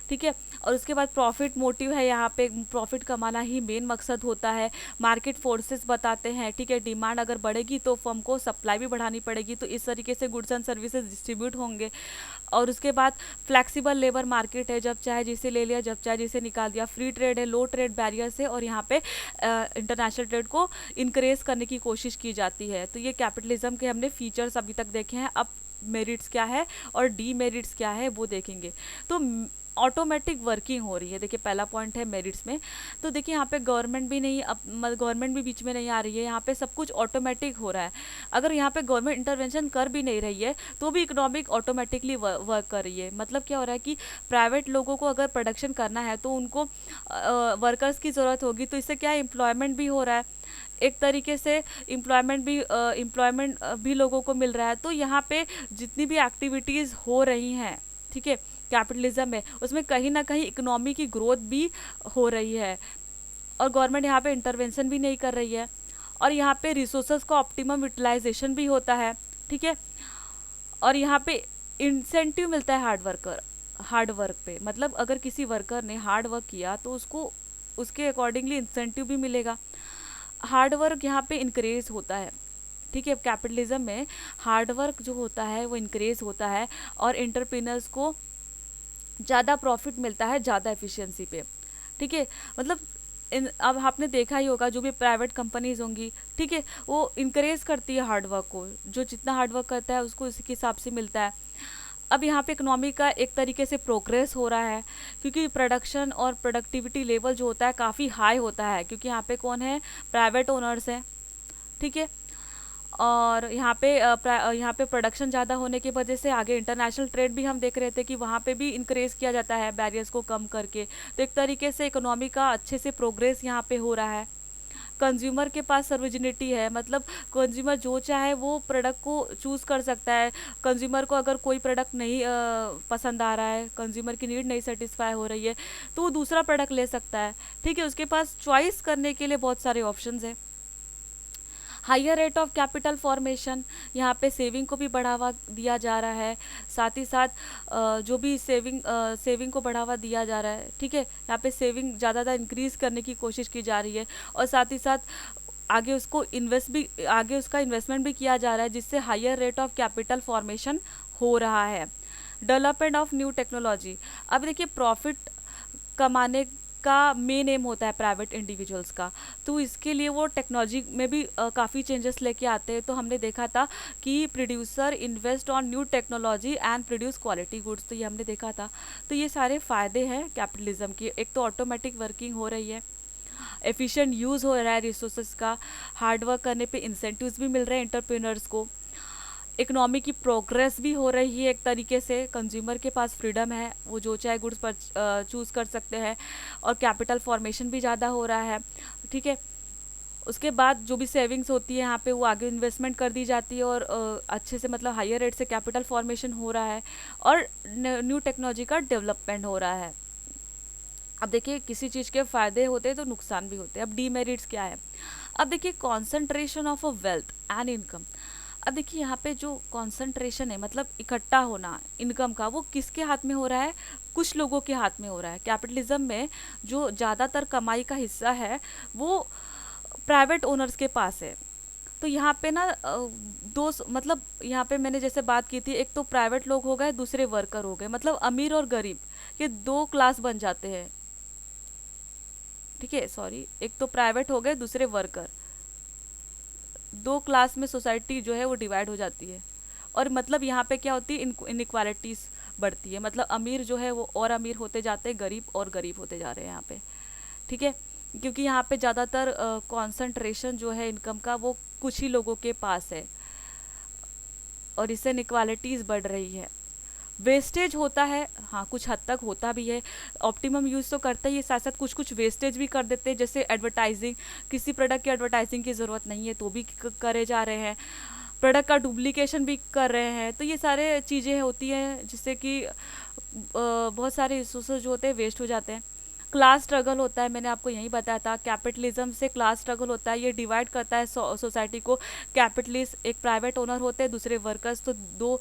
ठीक है। और उसके बाद प्रॉफिट मोटिव है, यहाँ पे प्रॉफिट कमाना ही मेन मकसद होता है। मार्केट फोर्सेस बताते हैं, ठीक है, डिमांड अगर बढ़ेगी तो फर्म को सप्लाई भी बढ़ानी पड़ेगी, तो इस तरीके से गुड्स एंड सर्विसेज डिस्ट्रीब्यूट होंगे। और उसके बाद फ्लेक्सिबल लेबर मार्केट है, जब चाहे जिसे ले लिया, जब चाहे जिसे निकाल दिया। फ्री ट्रेड है, लो ट्रेड बैरियर्स है, और यहाँ पे इंटरनेशनल ट्रेड को इंक्रेज करने की कोशिश की जाती है। तो ये कैपिटलिज्म के हमने फीचर्स अभी तक देखे हैं। अब मेरिट्स क्या है और डीमेरिट्स क्या है वो देखेंगे। तो ऑटोमेटिक वर्किंग हो रही है, देखिए पहला पॉइंट है मेरिट्स में। तो देखिए यहाँ पे गवर्नमेंट भी नहीं, अब गवर्नमेंट भी बीच में नहीं आ रही है, यहाँ पे सब कुछ ऑटोमेटिक हो रहा है। अगर यहाँ पे गवर्नमेंट इंटरवेंशन कर भी नहीं रही है तो भी इकोनॉमिक ऑटोमेटिकली वर्क कर रही है। मतलब क्या हो रहा है कि प्राइवेट लोगों को अगर प्रोडक्शन करना है तो उनको वर्कर्स की ज़रूरत होगी, तो इससे क्या एम्प्लॉयमेंट भी हो रहा है, एक तरीके से एम्प्लॉयमेंट भी लोगों को मिल रहा है। तो यहाँ पे जितनी भी एक्टिविटीज़ हो रही हैं, ठीक है, कैपिटलिज्म में, उसमें कहीं ना कहीं इकोनॉमी की ग्रोथ भी हो रही है और गवर्नमेंट यहाँ पे इंटरवेंशन भी नहीं कर रही है। और यहाँ पे रिसोर्सेज का ऑप्टिमम यूटिलाइजेशन भी होता है, ठीक है। और यहाँ पे इंसेंटिव मिलता है हार्ड वर्क पे, मतलब अगर किसी वर्कर ने हार्ड वर्क किया तो उसको उसके अकॉर्डिंगली इंसेंटिव भी मिलेगा। हार्ड वर्क यहाँ पे इंक्रेज होता है, ठीक है। कैपिटलिज्म में हार्ड वर्क जो होता है वो इंक्रेज होता है और एंटरप्रेन्योर्स को ज़्यादा प्रॉफिट मिलता है ज़्यादा एफिशिएंसी पे, ठीक है। मतलब अब आपने देखा ही होगा जो भी प्राइवेट कंपनीज होंगी, ठीक है, वो इंकरेज करती है हार्ड वर्क को, जो जितना हार्ड वर्क करता है उसको उसी के हिसाब से मिलता है। अब यहाँ पे इकोनॉमी का एक तरीके से प्रोग्रेस हो रहा है क्योंकि प्रोडक्शन और प्रोडक्टिविटी लेवल जो होता है काफ़ी हाई होता है, क्योंकि यहाँ पे कौन है? प्राइवेट ओनर्स हैं, ठीक है। और यहाँ पे प्रोडक्शन ज़्यादा होने की वजह से आगे इंटरनेशनल ट्रेड भी हम देख रहे थे कि वहाँ पे भी इंक्रेज किया जाता है बैरियर्स को कम करके। तो एक तरीके से इकोनॉमी का अच्छे से प्रोग्रेस यहाँ पे हो रहा है। कंज्यूमर के पास सर्विजिनिटी है, मतलब कंज्यूमर जो चाहे वो प्रोडक्ट को चूज़ कर सकता है। कंज्यूमर को अगर कोई प्रोडक्ट नहीं पसंद आ रहा है, कंज्यूमर की नीड नहीं सेटिस्फाई हो रही है, तो वो दूसरा प्रोडक्ट ले सकता है, ठीक है। उसके पास चॉइस करने के लिए बहुत सारे ऑप्शंस हैं। Higher rate of capital formation, यहाँ पे सेविंग को भी बढ़ावा दिया जा रहा है, साथ ही साथ जो भी सेविंग को बढ़ावा दिया जा रहा है, ठीक है। यहाँ पे सेविंग ज़्यादा इंक्रीज करने की कोशिश की जा रही है और साथ ही साथ आगे उसका इन्वेस्टमेंट भी किया जा रहा है, जिससे higher rate of capital formation हो रहा है। डेवलपमेंट ऑफ न्यू टेक्नोलॉजी, अब देखिए प्रॉफिट कमाने का मेन एम होता है प्राइवेट इंडिविजुअल्स का, तो इसके लिए वो टेक्नोलॉजी में भी काफ़ी चेंजेस लेके आते हैं। तो हमने देखा था कि producer invest on new technology and produce quality goods, तो ये हमने देखा था। तो ये सारे फ़ायदे हैं कैपिटलिज्म की। एक तो ऑटोमेटिक वर्किंग हो रही है, एफिशिएंट यूज़ हो रहा है रिसोर्सेज का, हार्ड वर्क करने पे इंसेंटिव्स भी मिल रहे हैं एंटरप्रेन्योर्स को, इकोनॉमी की प्रोग्रेस भी हो रही है एक तरीके से, कंज्यूमर के पास फ्रीडम है, वो जो चाहे गुड्स पर चूज़ कर सकते हैं और कैपिटल फॉर्मेशन भी ज़्यादा हो रहा है, ठीक है। उसके बाद जो भी सेविंग्स होती है यहाँ पे वो आगे इन्वेस्टमेंट कर दी जाती है और अच्छे से मतलब हायर रेट से कैपिटल फॉर्मेशन हो रहा है और न्यू टेक्नोलॉजी का डेवलपमेंट हो रहा है। अब देखिए किसी चीज़ के फ़ायदे होते हैं तो नुकसान भी होते हैं। अब डीमेरिट्स क्या है? अब देखिए concentration of a wealth and income. अब देखिए यहाँ पे जो कॉन्सेंट्रेशन है मतलब इकट्ठा होना इनकम का, वो किसके हाथ में हो रहा है? कुछ लोगों के हाथ में हो रहा है। कैपिटलिज्म में जो ज़्यादातर कमाई का हिस्सा है वो प्राइवेट ओनर्स के पास है। तो यहाँ पे ना मतलब यहाँ पे मैंने जैसे बात की थी, एक तो प्राइवेट लोग हो गए, दूसरे वर्कर हो गए, मतलब अमीर और गरीब ये दो क्लास बन जाते हैं। ठीक है, सॉरी, एक तो प्राइवेट हो गए, दूसरे वर्कर, दो क्लास में सोसाइटी जो है वो डिवाइड हो जाती है। और मतलब यहाँ पे क्या होती है, इनइक्वालिटीज बढ़ती है, मतलब अमीर जो है वो और अमीर होते जाते हैं, गरीब और गरीब होते जा रहे हैं यहाँ पे। ठीक है, क्योंकि यहाँ पे ज़्यादातर कॉन्सेंट्रेशन जो है इनकम का वो कुछ ही लोगों के पास है और इससे इनइक्वालिटीज़ बढ़ रही है। वेस्टेज होता है, हाँ कुछ हद तक होता भी है। ऑप्टिमम यूज़ तो करता ही है, साथ साथ कुछ कुछ वेस्टेज भी कर देते हैं, जैसे एडवर्टाइजिंग, किसी प्रोडक्ट की एडवर्टाइजिंग की ज़रूरत नहीं है तो भी करे जा रहे हैं, प्रोडक्ट का डुप्लीकेशन भी कर रहे हैं। तो ये सारे चीज़ें होती हैं जिससे कि बहुत सारे रिसोर्सेज जो होते हैं वेस्ट हो जाते हैं। क्लास स्ट्रगल होता है, मैंने आपको यही बताया था, कैपिटलिज्म से क्लास स्ट्रगल होता है, ये डिवाइड करता है सोसाइटी को। कैपिटलिस्ट एक प्राइवेट ओनर होते हैं, दूसरे वर्कर्स, तो दो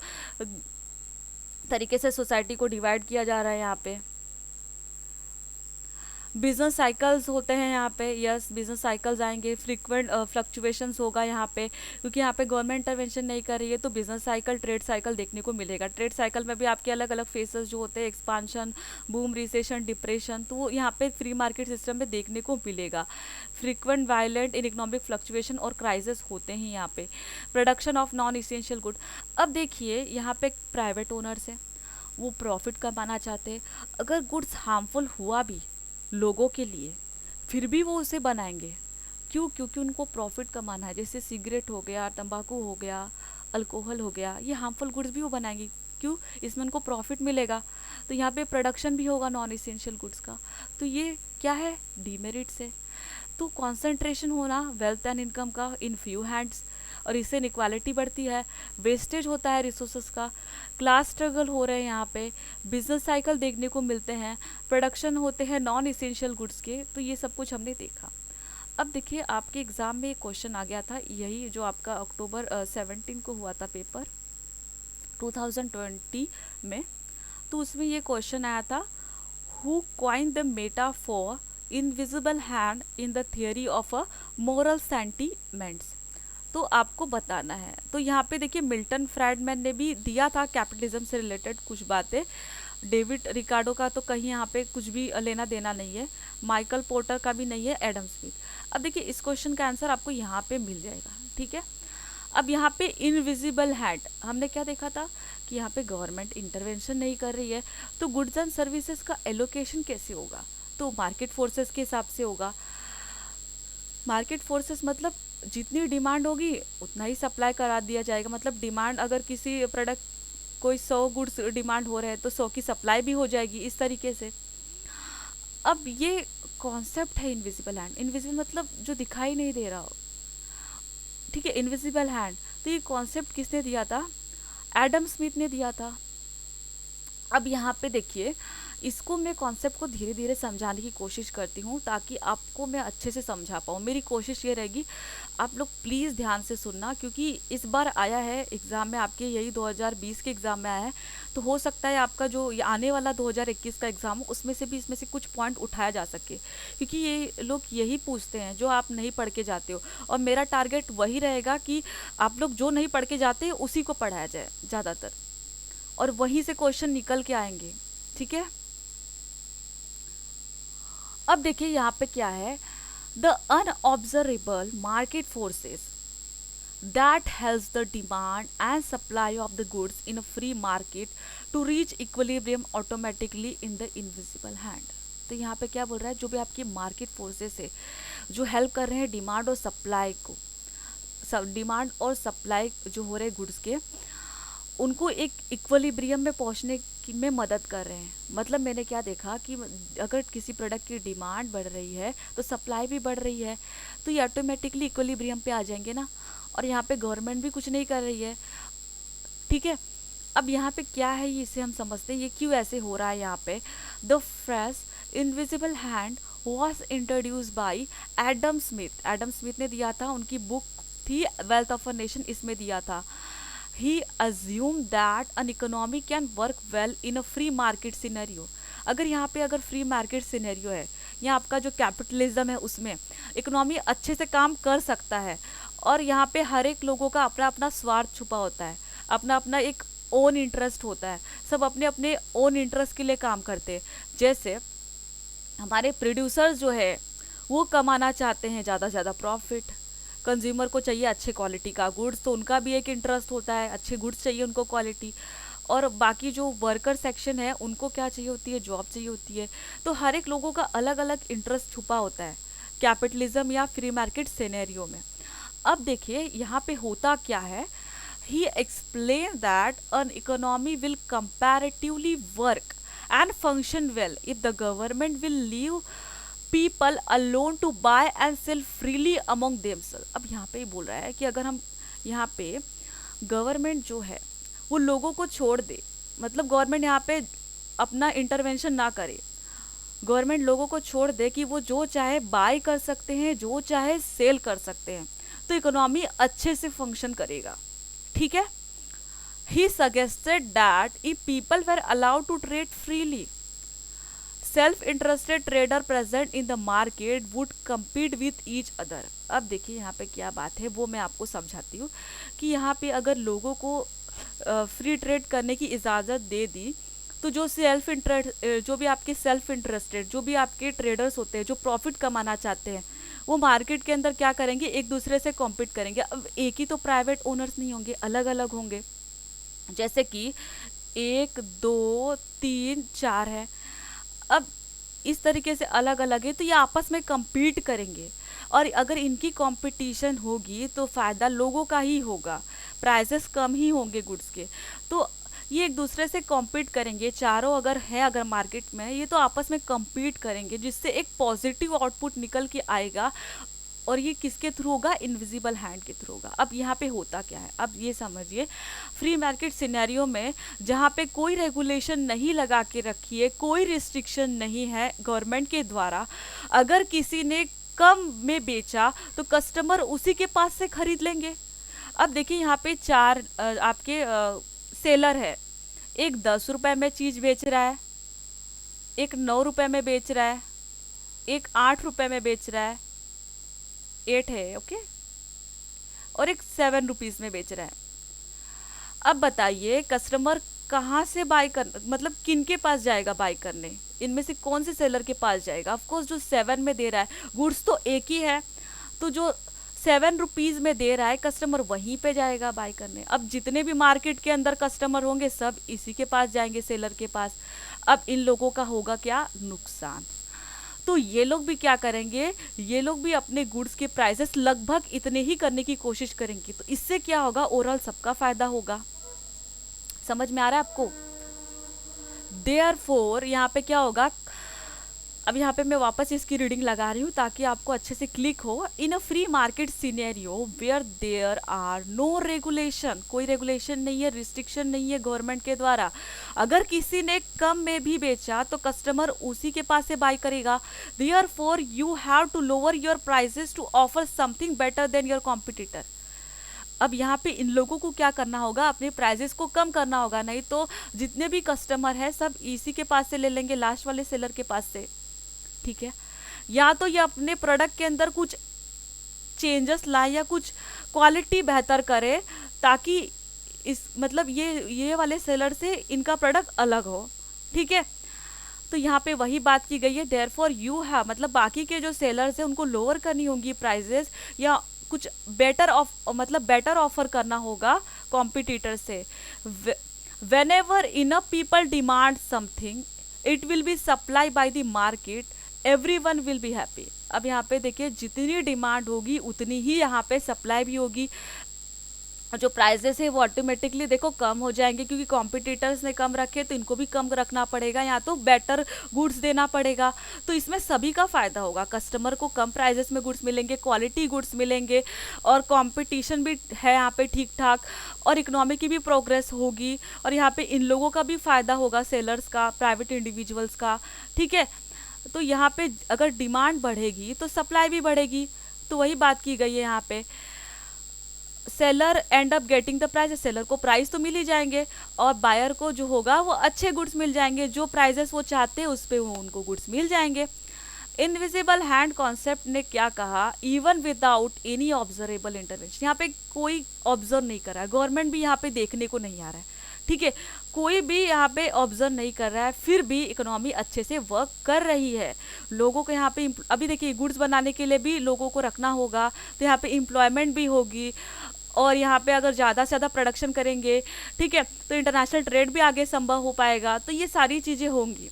तरीके से सोसाइटी को डिवाइड किया जा रहा है यहाँ पे। बिजनेस साइकिल्स होते हैं यहाँ पे, यस बिजनेस साइकिल्स आएंगे, फ्रीक्वेंट फ्लक्चुएशंस होगा यहाँ पे, क्योंकि यहाँ पे गवर्नमेंट इंटरवेंशन नहीं कर रही है तो बिजनेस साइकिल, ट्रेड साइकिल देखने को मिलेगा। ट्रेड साइकिल में भी आपके अलग अलग फेसेस जो होते हैं, एक्सपांशन, बूम, रिसेशन, डिप्रेशन, तो वो यहाँ पे फ्री मार्केट सिस्टम में देखने को मिलेगा। Frequent violent in economic fluctuation और क्राइसिस होते हैं यहाँ पे। Production of non essential good. अब देखिए यहाँ पे प्राइवेट ओनर्स है, वो प्रॉफिट कमाना चाहते हैं, अगर गुड्स हार्मफुल हुआ भी लोगों के लिए फिर भी वो उसे बनाएंगे। क्यों? क्योंकि उनको प्रॉफिट कमाना है। जैसे सिगरेट हो गया, तंबाकू हो गया, अल्कोहल हो गया, ये हार्मफुल गुड्स भी वो बनाएंगे। क्यों? इसमें उनको प्रॉफिट मिलेगा, तो यहाँ पे प्रोडक्शन भी होगा नॉन इसेंशियल गुड्स का। तो ये क्या है? डीमेरिट्स है। तो कॉन्सेंट्रेशन होना वेल्थ एंड इनकम का इन फ्यू हैंड्स, और इससे इनइक्वालिटी बढ़ती है, वेस्टेज होता है रिसोर्सेज का, क्लास स्ट्रगल हो रहे हैं यहाँ पे, बिजनेस साइकिल देखने को मिलते हैं, प्रोडक्शन होते हैं नॉन इसेंशियल गुड्स के। तो ये सब कुछ हमने देखा। अब देखिए आपके एग्ज़ाम में एक क्वेश्चन आ गया था, यही जो आपका अक्टूबर 17 को हुआ था पेपर 2020 में। तो उसमें ये क्वेश्चन आया था, who coined the metaphor invisible hand in the theory of a moral sentiments. तो आपको बताना है। तो यहाँ पे देखिए मिल्टन फ्राइडमैन ने भी दिया था कैपिटलिज्म से रिलेटेड कुछ बातें। डेविड रिकार्डो का तो कहीं यहाँ पे कुछ भी लेना देना नहीं है, माइकल पोर्टर का भी नहीं है, एडम स्मिथ। अब देखिए इस क्वेश्चन का आंसर आपको यहाँ पे मिल जाएगा। ठीक है, अब यहाँ पे इनविजिबल हैंड हमने क्या देखा था कि यहाँ पे गवर्नमेंट इंटरवेंशन नहीं कर रही है, तो गुड्स एंड सर्विसेज का एलोकेशन कैसे होगा? तो मार्केट फोर्सेस के हिसाब से होगा। मार्केट फोर्सेस मतलब जितनी डिमांड होगी उतना ही सप्लाई करा दिया जाएगा। मतलब डिमांड, अगर किसी प्रोडक्ट कोई 100 गुड्स डिमांड हो रहे हैं तो 100 की सप्लाई भी हो जाएगी, इस तरीके से। अब ये कॉन्सेप्ट है इनविजिबल हैंड। इनविजिबल मतलब जो दिखाई नहीं दे रहा हो, ठीक है, इनविजिबल हैंड। तो ये कॉन्सेप्ट किसने दिया था? एडम स्मिथ ने दिया था। अब यहाँ पे देखिए, इसको मैं कॉन्सेप्ट को धीरे धीरे समझाने की कोशिश करती हूँ ताकि आपको मैं अच्छे से समझा पाऊँ। मेरी कोशिश ये रहेगी, आप लोग प्लीज़ ध्यान से सुनना, क्योंकि इस बार आया है एग्ज़ाम में आपके, यही 2020 के एग्ज़ाम में आया है। तो हो सकता है आपका जो आने वाला 2021 का एग्ज़ाम हो उसमें से भी इसमें से कुछ पॉइंट उठाया जा सके, क्योंकि ये लोग यही पूछते हैं जो आप नहीं पढ़ के जाते हो। और मेरा टारगेट वही रहेगा कि आप लोग जो नहीं पढ़ के जाते उसी को पढ़ाया जाए ज़्यादातर, और वहीं से क्वेश्चन निकल के आएंगे। ठीक है, अब देखिए यहाँ पे क्या है, the unobservable market forces that helps the demand and supply of the goods in a free market to reach equilibrium automatically in the invisible hand। तो यहाँ पे क्या बोल रहा है, जो भी आपकी मार्केट फोर्सेस है जो हेल्प कर रहे हैं डिमांड और सप्लाई को, डिमांड और सप्लाई जो हो रहे गुड्स के, उनको एक इक्विलिब्रियम में पहुंचने में मदद कर रहे हैं। मतलब मैंने क्या देखा कि अगर किसी प्रोडक्ट की डिमांड बढ़ रही है तो सप्लाई भी बढ़ रही है, तो ये ऑटोमेटिकली इक्विलिब्रियम पे आ जाएंगे ना। और यहाँ पे गवर्नमेंट भी कुछ नहीं कर रही है, ठीक है। अब यहाँ पे क्या है, ये इसे हम समझते हैं ये क्यों ऐसे हो रहा है। यहाँ पे the fresh invisible hand was introduce by Adam Smith. Adam Smith ने दिया था, उनकी बुक थी वेल्थ ऑफ अ नेशन, इसमें दिया था। He assume that an economy can work well in a free market scenario. अगर यहाँ पे अगर फ्री मार्केट सिनेरियो है, या आपका जो कैपिटलिज्म है, उसमें इकोनॉमी अच्छे से काम कर सकता है। और यहाँ पे हर एक लोगों का अपना अपना स्वार्थ छुपा होता है, अपना अपना एक ओन इंटरेस्ट होता है, सब अपने अपने ओन इंटरेस्ट के लिए काम करते हैं। जैसे हमारे प्रोड्यूसर्स जो है वो कमाना चाहते हैं ज़्यादा से ज़्यादा प्रॉफिट, कंज्यूमर को चाहिए अच्छे क्वालिटी का गुड्स, तो उनका भी एक इंटरेस्ट होता है, अच्छे गुड्स चाहिए उनको क्वालिटी। और बाकी जो वर्कर सेक्शन है उनको क्या चाहिए होती है, जॉब चाहिए होती है। तो हर एक लोगों का अलग अलग इंटरेस्ट छुपा होता है कैपिटलिज्म या फ्री मार्केट सिनेरियो में। अब देखिए यहाँ पे होता क्या है, he explained that an economy will comparatively work and function well if the government will leave people alone to buy and sell freely among themselves। अब यहाँ पे बोल रहा है कि अगर हम यहाँ पे गवर्नमेंट जो है वो लोगों को छोड़ दे, मतलब गवर्नमेंट यहाँ पे अपना इंटरवेंशन ना करे, गवर्नमेंट लोगों को छोड़ दे कि वो जो चाहे बाय कर सकते हैं, जो चाहे सेल कर सकते हैं, तो इकोनॉमी अच्छे से फंक्शन करेगा, ठीक है। He suggested that if people were allowed to trade freely, self-interested trader present in the market would compete with each other। अब देखिए यहाँ पे क्या बात है वो मैं आपको समझाती हूँ कि यहाँ पे अगर लोगों को फ्री ट्रेड करने की इजाज़त दे दी, तो जो भी आपके सेल्फ इंटरेस्टेड, जो भी आपके ट्रेडर्स होते हैं जो प्रॉफिट कमाना चाहते हैं, वो मार्केट के अंदर क्या करेंगे, एक दूसरे से कॉम्पीट करेंगे। अब एक ही तो प्राइवेट ओनर्स नहीं होंगे, अलग अलग होंगे, जैसे कि 1 2 3 4 है। अब इस तरीके से अलग अलग है, तो ये आपस में कम्पीट करेंगे, और अगर इनकी कंपटीशन होगी तो फ़ायदा लोगों का ही होगा, प्राइसेस कम ही होंगे गुड्स के। तो ये एक दूसरे से कॉम्पीट करेंगे, चारों अगर मार्केट में, ये तो आपस में कम्पीट करेंगे, जिससे एक पॉजिटिव आउटपुट निकल के आएगा। और ये किसके थ्रू होगा, इनविजिबल हैंड के थ्रू होगा। अब यहाँ पे होता क्या है, अब ये समझिए, फ्री मार्केट सिनेरियो में जहाँ पे कोई रेगुलेशन नहीं लगा के रखी है, कोई रिस्ट्रिक्शन नहीं है गवर्नमेंट के द्वारा, अगर किसी ने कम में बेचा तो कस्टमर उसी के पास से खरीद लेंगे। अब देखिए यहाँ पे 4 आपके सेलर है, एक 10 रुपए में चीज बेच रहा है, एक 9 रुपए में बेच रहा है, एक 8 रुपए में बेच रहा है, 8 है ओके, और एक 7 रुपीज में बेच रहा है। अब बताइए कस्टमर कहाँ से बाय कर, मतलब किन के पास जाएगा बाय करने, इनमें से कौन से सेलर के पास जाएगा। ऑफ कोर्स जो 7 में दे रहा है, गुड्स तो एक ही है, तो जो 7 रुपीज में दे रहा है कस्टमर वहीं पे जाएगा बाय करने। अब जितने भी मार्केट के अंदर कस्टमर होंगे सब इसी के पास जाएंगे, सेलर के पास। अब इन लोगों का होगा क्या, नुकसान। तो ये लोग भी क्या करेंगे, ये लोग भी अपने गुड्स के प्राइसेस लगभग इतने ही करने की कोशिश करेंगे। तो इससे क्या होगा, ओवरऑल सबका फायदा होगा। समझ में आ रहा है आपको। देयरफॉर यहाँ पे क्या होगा, अब यहाँ पे मैं वापस इसकी रीडिंग लगा रही हूँ ताकि आपको अच्छे से क्लिक हो। In a free market scenario where there are no regulation, कोई रेगुलेशन नहीं है, रिस्ट्रिक्शन नहीं है गवर्नमेंट के द्वारा, अगर किसी ने कम में भी बेचा तो कस्टमर उसी के पास से बाय करेगा। Therefore you have to lower your prices to offer something better than your competitor. अब यहाँ पे इन लोगों को क्या करना होगा, अपने प्राइजेस को कम करना होगा, नहीं तो जितने भी कस्टमर है सब इसी के पास से ले लेंगे, लास्ट वाले सेलर के पास से, ठीक है। या तो ये अपने प्रोडक्ट के अंदर कुछ चेंजेस लाए या कुछ क्वालिटी बेहतर करे, ताकि इस मतलब ये वाले सेलर से इनका प्रोडक्ट अलग हो, ठीक है। तो यहाँ पे वही बात की गई है, देयरफॉर यू हैव, मतलब बाकी के जो सेलर्स हैं उनको लोअर करनी होंगी प्राइजेस, या कुछ बेटर ऑफर करना होगा कॉम्पिटिटर से। Whenever enough people demand something it will be supply by the market, everyone will be happy. अब यहाँ पे देखिए जितनी डिमांड होगी उतनी ही यहाँ पे सप्लाई भी होगी। जो प्राइजेस है वो ऑटोमेटिकली देखो कम हो जाएंगे, क्योंकि कॉम्पिटिटर्स ने कम रखे तो इनको भी कम रखना पड़ेगा, या तो बेटर गुड्स देना पड़ेगा। तो इसमें सभी का फायदा होगा, कस्टमर को कम प्राइजेस में गुड्स मिलेंगे, क्वालिटी गुड्स मिलेंगे, और कंपटीशन भी है यहाँ पे ठीक ठाक, और इकोनॉमी की भी प्रोग्रेस होगी, और यहाँ पे इन लोगों का भी फायदा होगा, सेलर्स का, प्राइवेट इंडिविजुअल्स का। ठीक है, तो यहाँ पे अगर डिमांड बढ़ेगी तो सप्लाई भी बढ़ेगी। तो वही बात की गई है यहाँ पे, seller and up getting the price, seller को प्राइस तो मिल ही जाएंगे, और बायर को जो होगा वो अच्छे गुड्स मिल जाएंगे, जो प्राइजेस वो चाहते हैं उस पे वो उनको गुड्स मिल जाएंगे। इनविजिबल हैंड कॉन्सेप्ट ने क्या कहा, even without any observable intervention, यहाँ पे कोई ऑब्जर्व नहीं कर रहा है, गवर्नमेंट भी यहाँ पे देखने को नहीं आ रहा है, ठीक है, कोई भी यहाँ पे ऑब्जर्व नहीं कर रहा है, फिर भी इकोनॉमी अच्छे से वर्क कर रही है। लोगों को यहाँ पे अभी देखिए गुड्स बनाने के लिए भी लोगों को रखना होगा, तो यहाँ पे एम्प्लॉयमेंट भी होगी, और यहाँ पे अगर ज़्यादा से ज़्यादा प्रोडक्शन करेंगे, ठीक है, तो इंटरनेशनल ट्रेड भी आगे संभव हो पाएगा। तो ये सारी चीज़ें होंगी।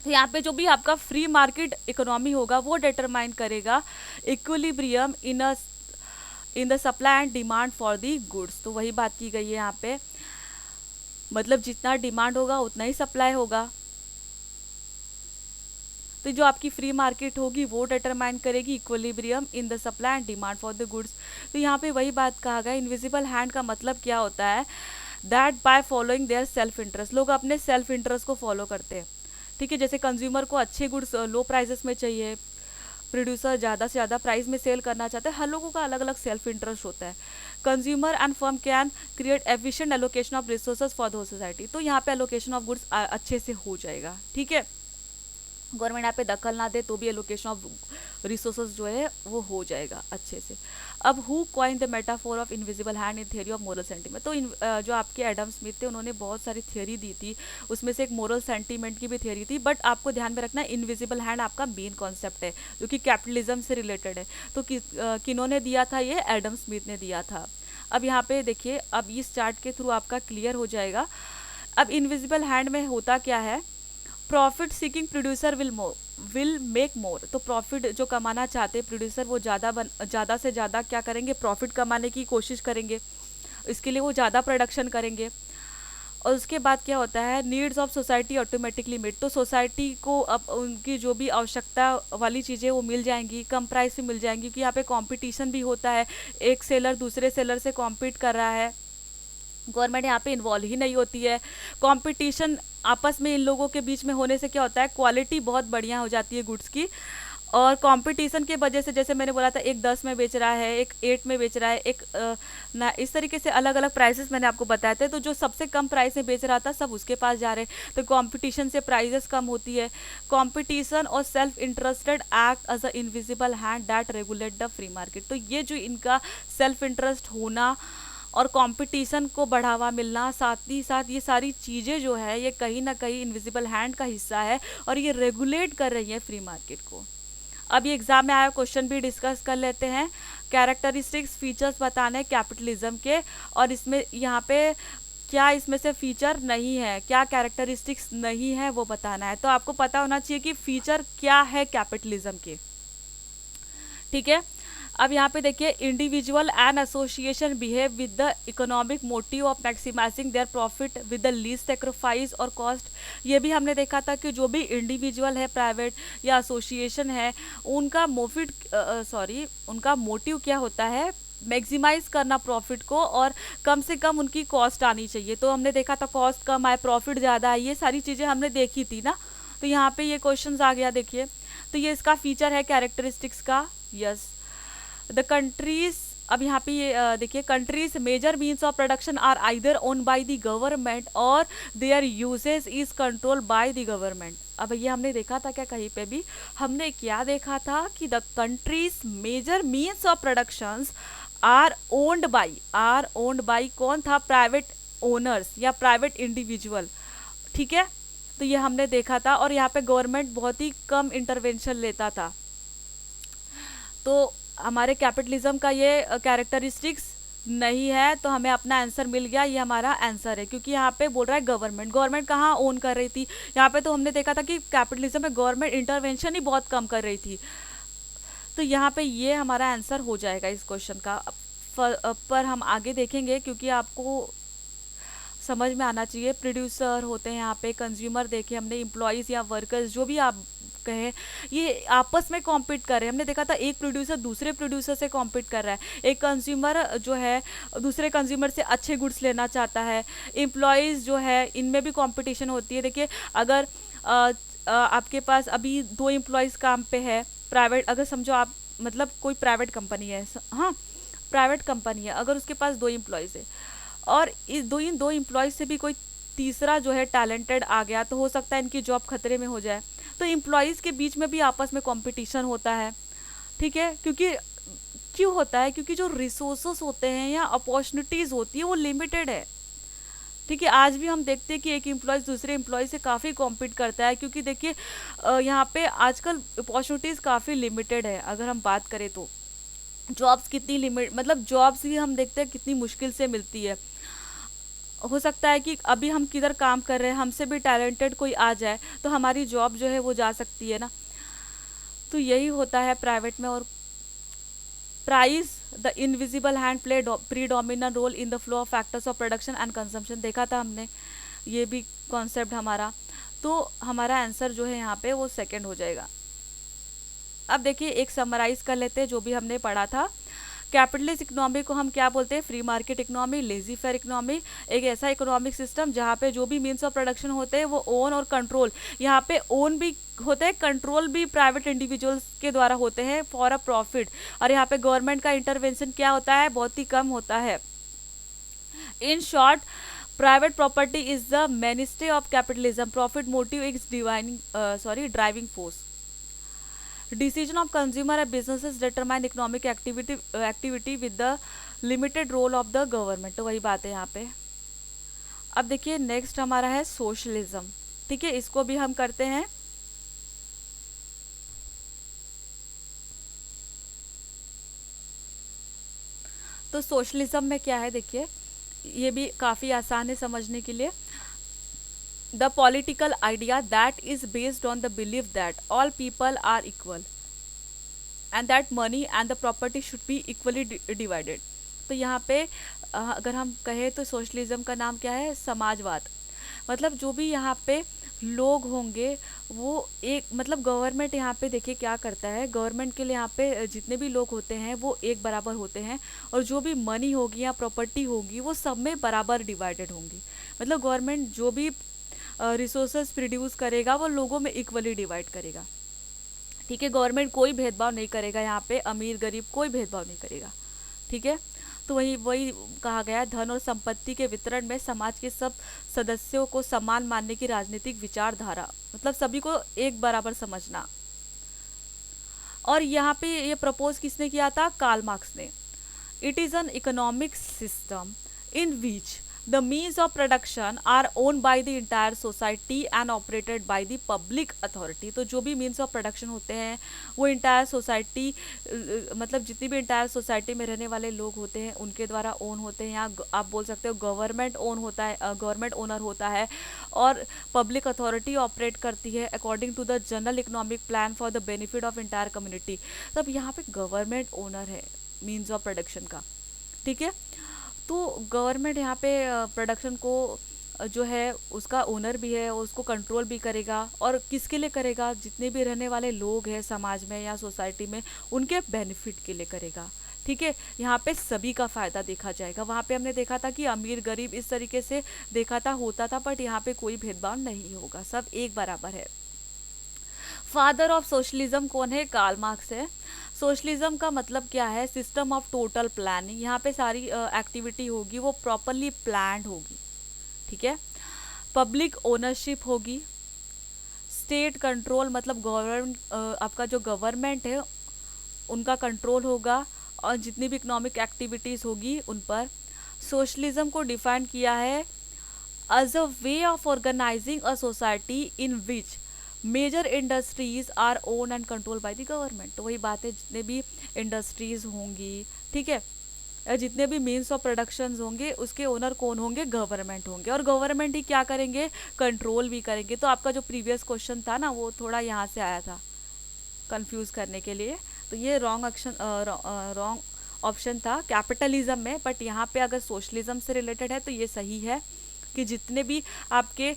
तो यहाँ पे जो भी आपका फ्री मार्केट इकोनॉमी होगा वो डिटरमाइन करेगा equilibrium in the supply and demand for the goods. तो वही बात की गई है यहाँ पे, मतलब जितना डिमांड होगा उतना ही सप्लाई होगा। तो जो आपकी फ्री मार्केट होगी वो डिटरमाइन करेगी equilibrium in the supply and demand for the goods. तो यहाँ पे वही बात कहा गया, इनविजिबल हैंड का मतलब क्या होता है, that by following their self interest, लोग अपने सेल्फ इंटरेस्ट को फॉलो करते हैं, ठीक है, जैसे कंज्यूमर को अच्छे गुड्स लो प्राइसेस में चाहिए, प्रोड्यूसर ज़्यादा से ज़्यादा प्राइस में सेल करना चाहता है, हर लोगों का अलग अलग सेल्फ इंटरेस्ट होता है। Consumer and firm can create efficient allocation of resources for the society, तो यहाँ पे एलोकेशन ऑफ गुड्स अच्छे से हो जाएगा, ठीक है, गवर्नमेंट यहाँ पे दखल ना दे तो भी एलोकेशन ऑफ रिसोर्सेज जो है वो हो जाएगा अच्छे से। अब who coin the metaphor of invisible hand in theory of moral sentiment, तो जो आपके एडम स्मिथ थे उन्होंने बहुत सारी थियरी दी थी, उसमें से एक मोरल सेंटीमेंट की भी थियरी थी, बट आपको ध्यान में रखना इनविजिबल हैंड आपका मेन कॉन्सेप्ट है जो कि कैपिटलिज्म से रिलेटेड है। तो किन्होंने दिया था, ये एडम स्मिथ ने दिया था। अब यहाँ पे देखिए, अब इस चार्ट के थ्रू आपका क्लियर हो जाएगा। अब इनविजिबल हैंड में होता क्या है, profit seeking producer will make more, तो प्रॉफिट जो कमाना चाहते प्रोड्यूसर वो ज़्यादा से ज़्यादा क्या करेंगे, प्रॉफिट कमाने की कोशिश करेंगे, इसके लिए वो ज़्यादा प्रोडक्शन करेंगे। और उसके बाद क्या होता है, needs of society automatically meet, तो सोसाइटी को अब उनकी जो भी आवश्यकता वाली चीज़ें वो मिल जाएंगी, कम प्राइस में मिल जाएंगी, क्योंकि यहाँ पे कंपटीशन भी होता है, एक सेलर दूसरे सेलर से कॉम्पीट कर रहा है, गवर्नमेंट यहाँ पे इन्वॉल्व ही नहीं होती है। कंपटीशन आपस में इन लोगों के बीच में होने से क्या होता है, क्वालिटी बहुत बढ़िया हो जाती है गुड्स की, और कंपटीशन के वजह से जैसे मैंने बोला था, एक 10 में बेच रहा है, एक 8 में बेच रहा है, एक ना, इस तरीके से अलग अलग प्राइसेस मैंने आपको बताए थे, तो जो सबसे कम प्राइस में बेच रहा था सब उसके पास जा रहे हैं, तो कंपटीशन से प्राइसेस कम होती है। कंपटीशन और self interested act as a invisible hand that regulate the free market, तो ये जो इनका सेल्फ इंटरेस्ट होना और कंपटीशन को बढ़ावा मिलना, साथ ही साथ ये सारी चीज़ें जो है ये कहीं ना कहीं इनविजिबल हैंड का हिस्सा है, और ये रेगुलेट कर रही है फ्री मार्केट को। अब ये एग्जाम में आया क्वेश्चन भी डिस्कस कर लेते हैं, कैरेक्टरिस्टिक्स फीचर्स बताने कैपिटलिज्म के, और इसमें यहाँ पे क्या इसमें से फीचर नहीं है, क्या कैरेक्टरिस्टिक्स नहीं है वो बताना है। तो आपको पता होना चाहिए कि फीचर क्या है कैपिटलिज्म के, ठीक है। अब यहाँ पे देखिए, individual and association behave with the economic motive of maximising their profit with the least sacrifice और कॉस्ट, ये भी हमने देखा था कि जो भी इंडिविजुअल है, प्राइवेट या एसोसिएशन है, उनका उनका मोटिव क्या होता है, मैक्सिमाइज करना प्रॉफिट को, और कम से कम उनकी कॉस्ट आनी चाहिए। तो हमने देखा था कॉस्ट कम आए, प्रॉफिट ज़्यादा आए, ये सारी चीज़ें हमने देखी थी ना। तो यहाँ पे ये क्वेश्चन आ गया, देखिए, तो ये इसका फीचर है कैरेक्टरिस्टिक्स का। यस, द कंट्रीज, अब यहाँ पे ये देखिए, countries major means of production are either own by the government और their uses is control by the government. अब ये हमने देखा था क्या, कहीं पे भी हमने क्या देखा था कि the countries major means of productions are owned by कौन था, प्राइवेट ओनर्स या प्राइवेट इंडिविजुअल, ठीक है। तो ये हमने देखा था, और यहाँ पे गवर्नमेंट बहुत ही कम इंटरवेंशन लेता था। तो हमारे कैपिटलिज्म का ये कैरेक्टरिस्टिक्स नहीं है, तो हमें अपना आंसर मिल गया, ये हमारा आंसर है, क्योंकि यहाँ पे बोल रहा है गवर्नमेंट कहाँ ओन कर रही थी, यहाँ पे तो हमने देखा था कि कैपिटलिज्म में गवर्नमेंट इंटरवेंशन ही बहुत कम कर रही थी। तो यहाँ पे ये हमारा आंसर हो जाएगा इस क्वेश्चन का। पर हम आगे देखेंगे, क्योंकि आपको समझ में आना चाहिए। प्रोड्यूसर होते हैं यहाँ पे, कंज्यूमर देखे हमने, इम्प्लॉयज़ या वर्कर्स जो भी आप कहें, ये आपस में कॉम्पीट कर रहे हैं। हमने देखा था एक प्रोड्यूसर दूसरे प्रोड्यूसर से कॉम्पीट कर रहा है, एक कंज्यूमर जो है दूसरे कंज्यूमर से अच्छे गुड्स लेना चाहता है, एम्प्लॉयज़ जो है इनमें भी कंपटीशन होती है। देखिए, अगर आपके पास अभी 2 एम्प्लॉयज़ काम पे है, प्राइवेट, अगर समझो आप, मतलब कोई प्राइवेट कंपनी है, हाँ, प्राइवेट कंपनी है, अगर उसके पास 2 एम्प्लॉयज़ है और इन दो एम्प्लॉयज से भी कोई तीसरा जो है टैलेंटेड आ गया, तो हो सकता है इनकी जॉब खतरे में हो जाए। तो एम्प्लॉयज़ के बीच में भी आपस में कंपटीशन होता है, ठीक है। क्योंकि क्यों होता है? क्योंकि जो रिसोर्सेस होते हैं या अपॉर्चुनिटीज़ होती है वो लिमिटेड है, ठीक है। आज भी हम देखते हैं कि एक एम्प्लॉय दूसरे एम्प्लॉय से काफ़ी कॉम्पीट करता है, क्योंकि देखिए यहाँ पे आजकल अपॉर्चुनिटीज़ काफ़ी लिमिटेड है। अगर हम बात करें तो जॉब्स कितनी लिमिट, मतलब जॉब्स भी हम देखते हैं कितनी मुश्किल से मिलती है। हो सकता है कि अभी हम किधर काम कर रहे हैं, हमसे भी टैलेंटेड कोई आ जाए तो हमारी जॉब जो है वो जा सकती है ना। तो यही होता है प्राइवेट में। और price, the invisible hand play predominant role in the flow of factors of production and consumption, देखा था हमने ये भी कॉन्सेप्ट हमारा। तो हमारा आंसर जो है यहाँ पे वो सेकंड हो जाएगा। अब देखिए एक समराइज कर लेते हैं जो भी हमने पढ़ा था। कैपिटलिस्ट इकोनॉमी को हम क्या बोलते हैं? Free market economy, lazy fair economy, एक ऐसा इकोनॉमिक सिस्टम जहाँ पे जो भी मीन्स ऑफ प्रोडक्शन होते हैं वो ओन और कंट्रोल, यहाँ पे ओन भी होते हैं, कंट्रोल भी प्राइवेट इंडिविजुअल्स के द्वारा होते हैं फॉर अ प्रॉफिट। और यहाँ पे गवर्नमेंट का इंटरवेंशन क्या होता है? बहुत ही कम होता है। In short, private property is the मेनस्टे of capitalism, profit motive is driving force. Decision of consumer and businesses determine economic activity with the limited role of the government, तो वही बात है यहाँ पे। अब देखिए नेक्स्ट हमारा है सोशलिज्म, ठीक है, इसको भी हम करते हैं। तो सोशलिज्म में क्या है देखिए, ये भी काफ़ी आसान है समझने के लिए। The political idea that is based on the belief that all people are equal and that money and the property should be equally divided। तो यहाँ पे अगर हम कहें तो सोशलिज्म का नाम क्या है? समाजवाद। मतलब जो भी यहाँ पे लोग होंगे वो एक, मतलब गवर्नमेंट यहाँ पे देखिए क्या करता है, गवर्नमेंट के लिए यहाँ पे जितने भी लोग होते हैं वो एक बराबर होते हैं, और जो भी मनी होगी या प्रॉपर्टी होगी वो सब में बराबर डिवाइडेड होंगी। मतलब गवर्नमेंट जो भी रिसोर्सेज प्रोड्यूस करेगा वो लोगों में इक्वली डिवाइड करेगा, ठीक है। गवर्नमेंट कोई भेदभाव नहीं करेगा, यहाँ पे अमीर गरीब कोई भेदभाव नहीं करेगा, ठीक है। तो वही वही कहा गया, धन और संपत्ति के वितरण में समाज के सब सदस्यों को समान मानने की राजनीतिक विचारधारा, मतलब सभी को एक बराबर समझना। और यहाँ पे ये प्रपोज किसने किया था? कार्ल मार्क्स ने। It is an economic system in which the means of production are owned by the entire society and operated by the public authority। तो जो भी means of production होते हैं वो इंटायर सोसाइटी, मतलब जितनी भी इंटायर सोसाइटी में रहने वाले लोग होते हैं उनके द्वारा ओन होते हैं, या आप बोल सकते हो गवर्नमेंट ओन होता है, गवर्नमेंट ओनर होता है, और पब्लिक अथॉरिटी ऑपरेट करती है according to the general economic plan for the benefit of entire community. तब यहाँ पे गवर्नमेंट ओनर है मीन्स ऑफ प्रोडक्शन का, ठीक है। तो गवर्नमेंट यहाँ पे प्रोडक्शन को जो है उसका ओनर भी है, उसको कंट्रोल भी करेगा, और किसके लिए करेगा? जितने भी रहने वाले लोग हैं समाज में या सोसाइटी में उनके बेनिफिट के लिए करेगा, ठीक है। यहाँ पे सभी का फ़ायदा देखा जाएगा। वहाँ पे हमने देखा था कि अमीर गरीब इस तरीके से देखा था, होता था, बट यहाँ पे कोई भेदभाव नहीं होगा, सब एक बराबर है। फादर ऑफ सोशलिज्म कौन है? कार्ल मार्क्स है। सोशलिज्म का मतलब क्या है? सिस्टम ऑफ टोटल प्लानिंग, यहाँ पे सारी एक्टिविटी होगी वो प्रॉपरली प्लान्ड होगी, ठीक है। पब्लिक ओनरशिप होगी, स्टेट कंट्रोल, मतलब गवर्नमेंट, आपका जो गवर्नमेंट है उनका कंट्रोल होगा, और जितनी भी इकोनॉमिक एक्टिविटीज़ होगी उन पर। सोशलिज्म को डिफाइन किया है as a way of organising a society in which major industries are own and control by the government. तो वही बात है, जितने भी इंडस्ट्रीज होंगी, ठीक है, जितने भी मीन्स ऑफ प्रोडक्शन होंगे उसके ओनर कौन होंगे? गवर्नमेंट होंगे, और गवर्नमेंट ही क्या करेंगे? कंट्रोल भी करेंगे। तो आपका जो प्रीवियस क्वेश्चन था ना वो थोड़ा यहाँ से आया था कंफ्यूज करने के लिए। तो ये रॉन्ग ऑप्शन था कैपिटलिज्म में, बट यहाँ पे अगर सोशलिज्म से रिलेटेड है तो ये सही है कि जितने भी आपके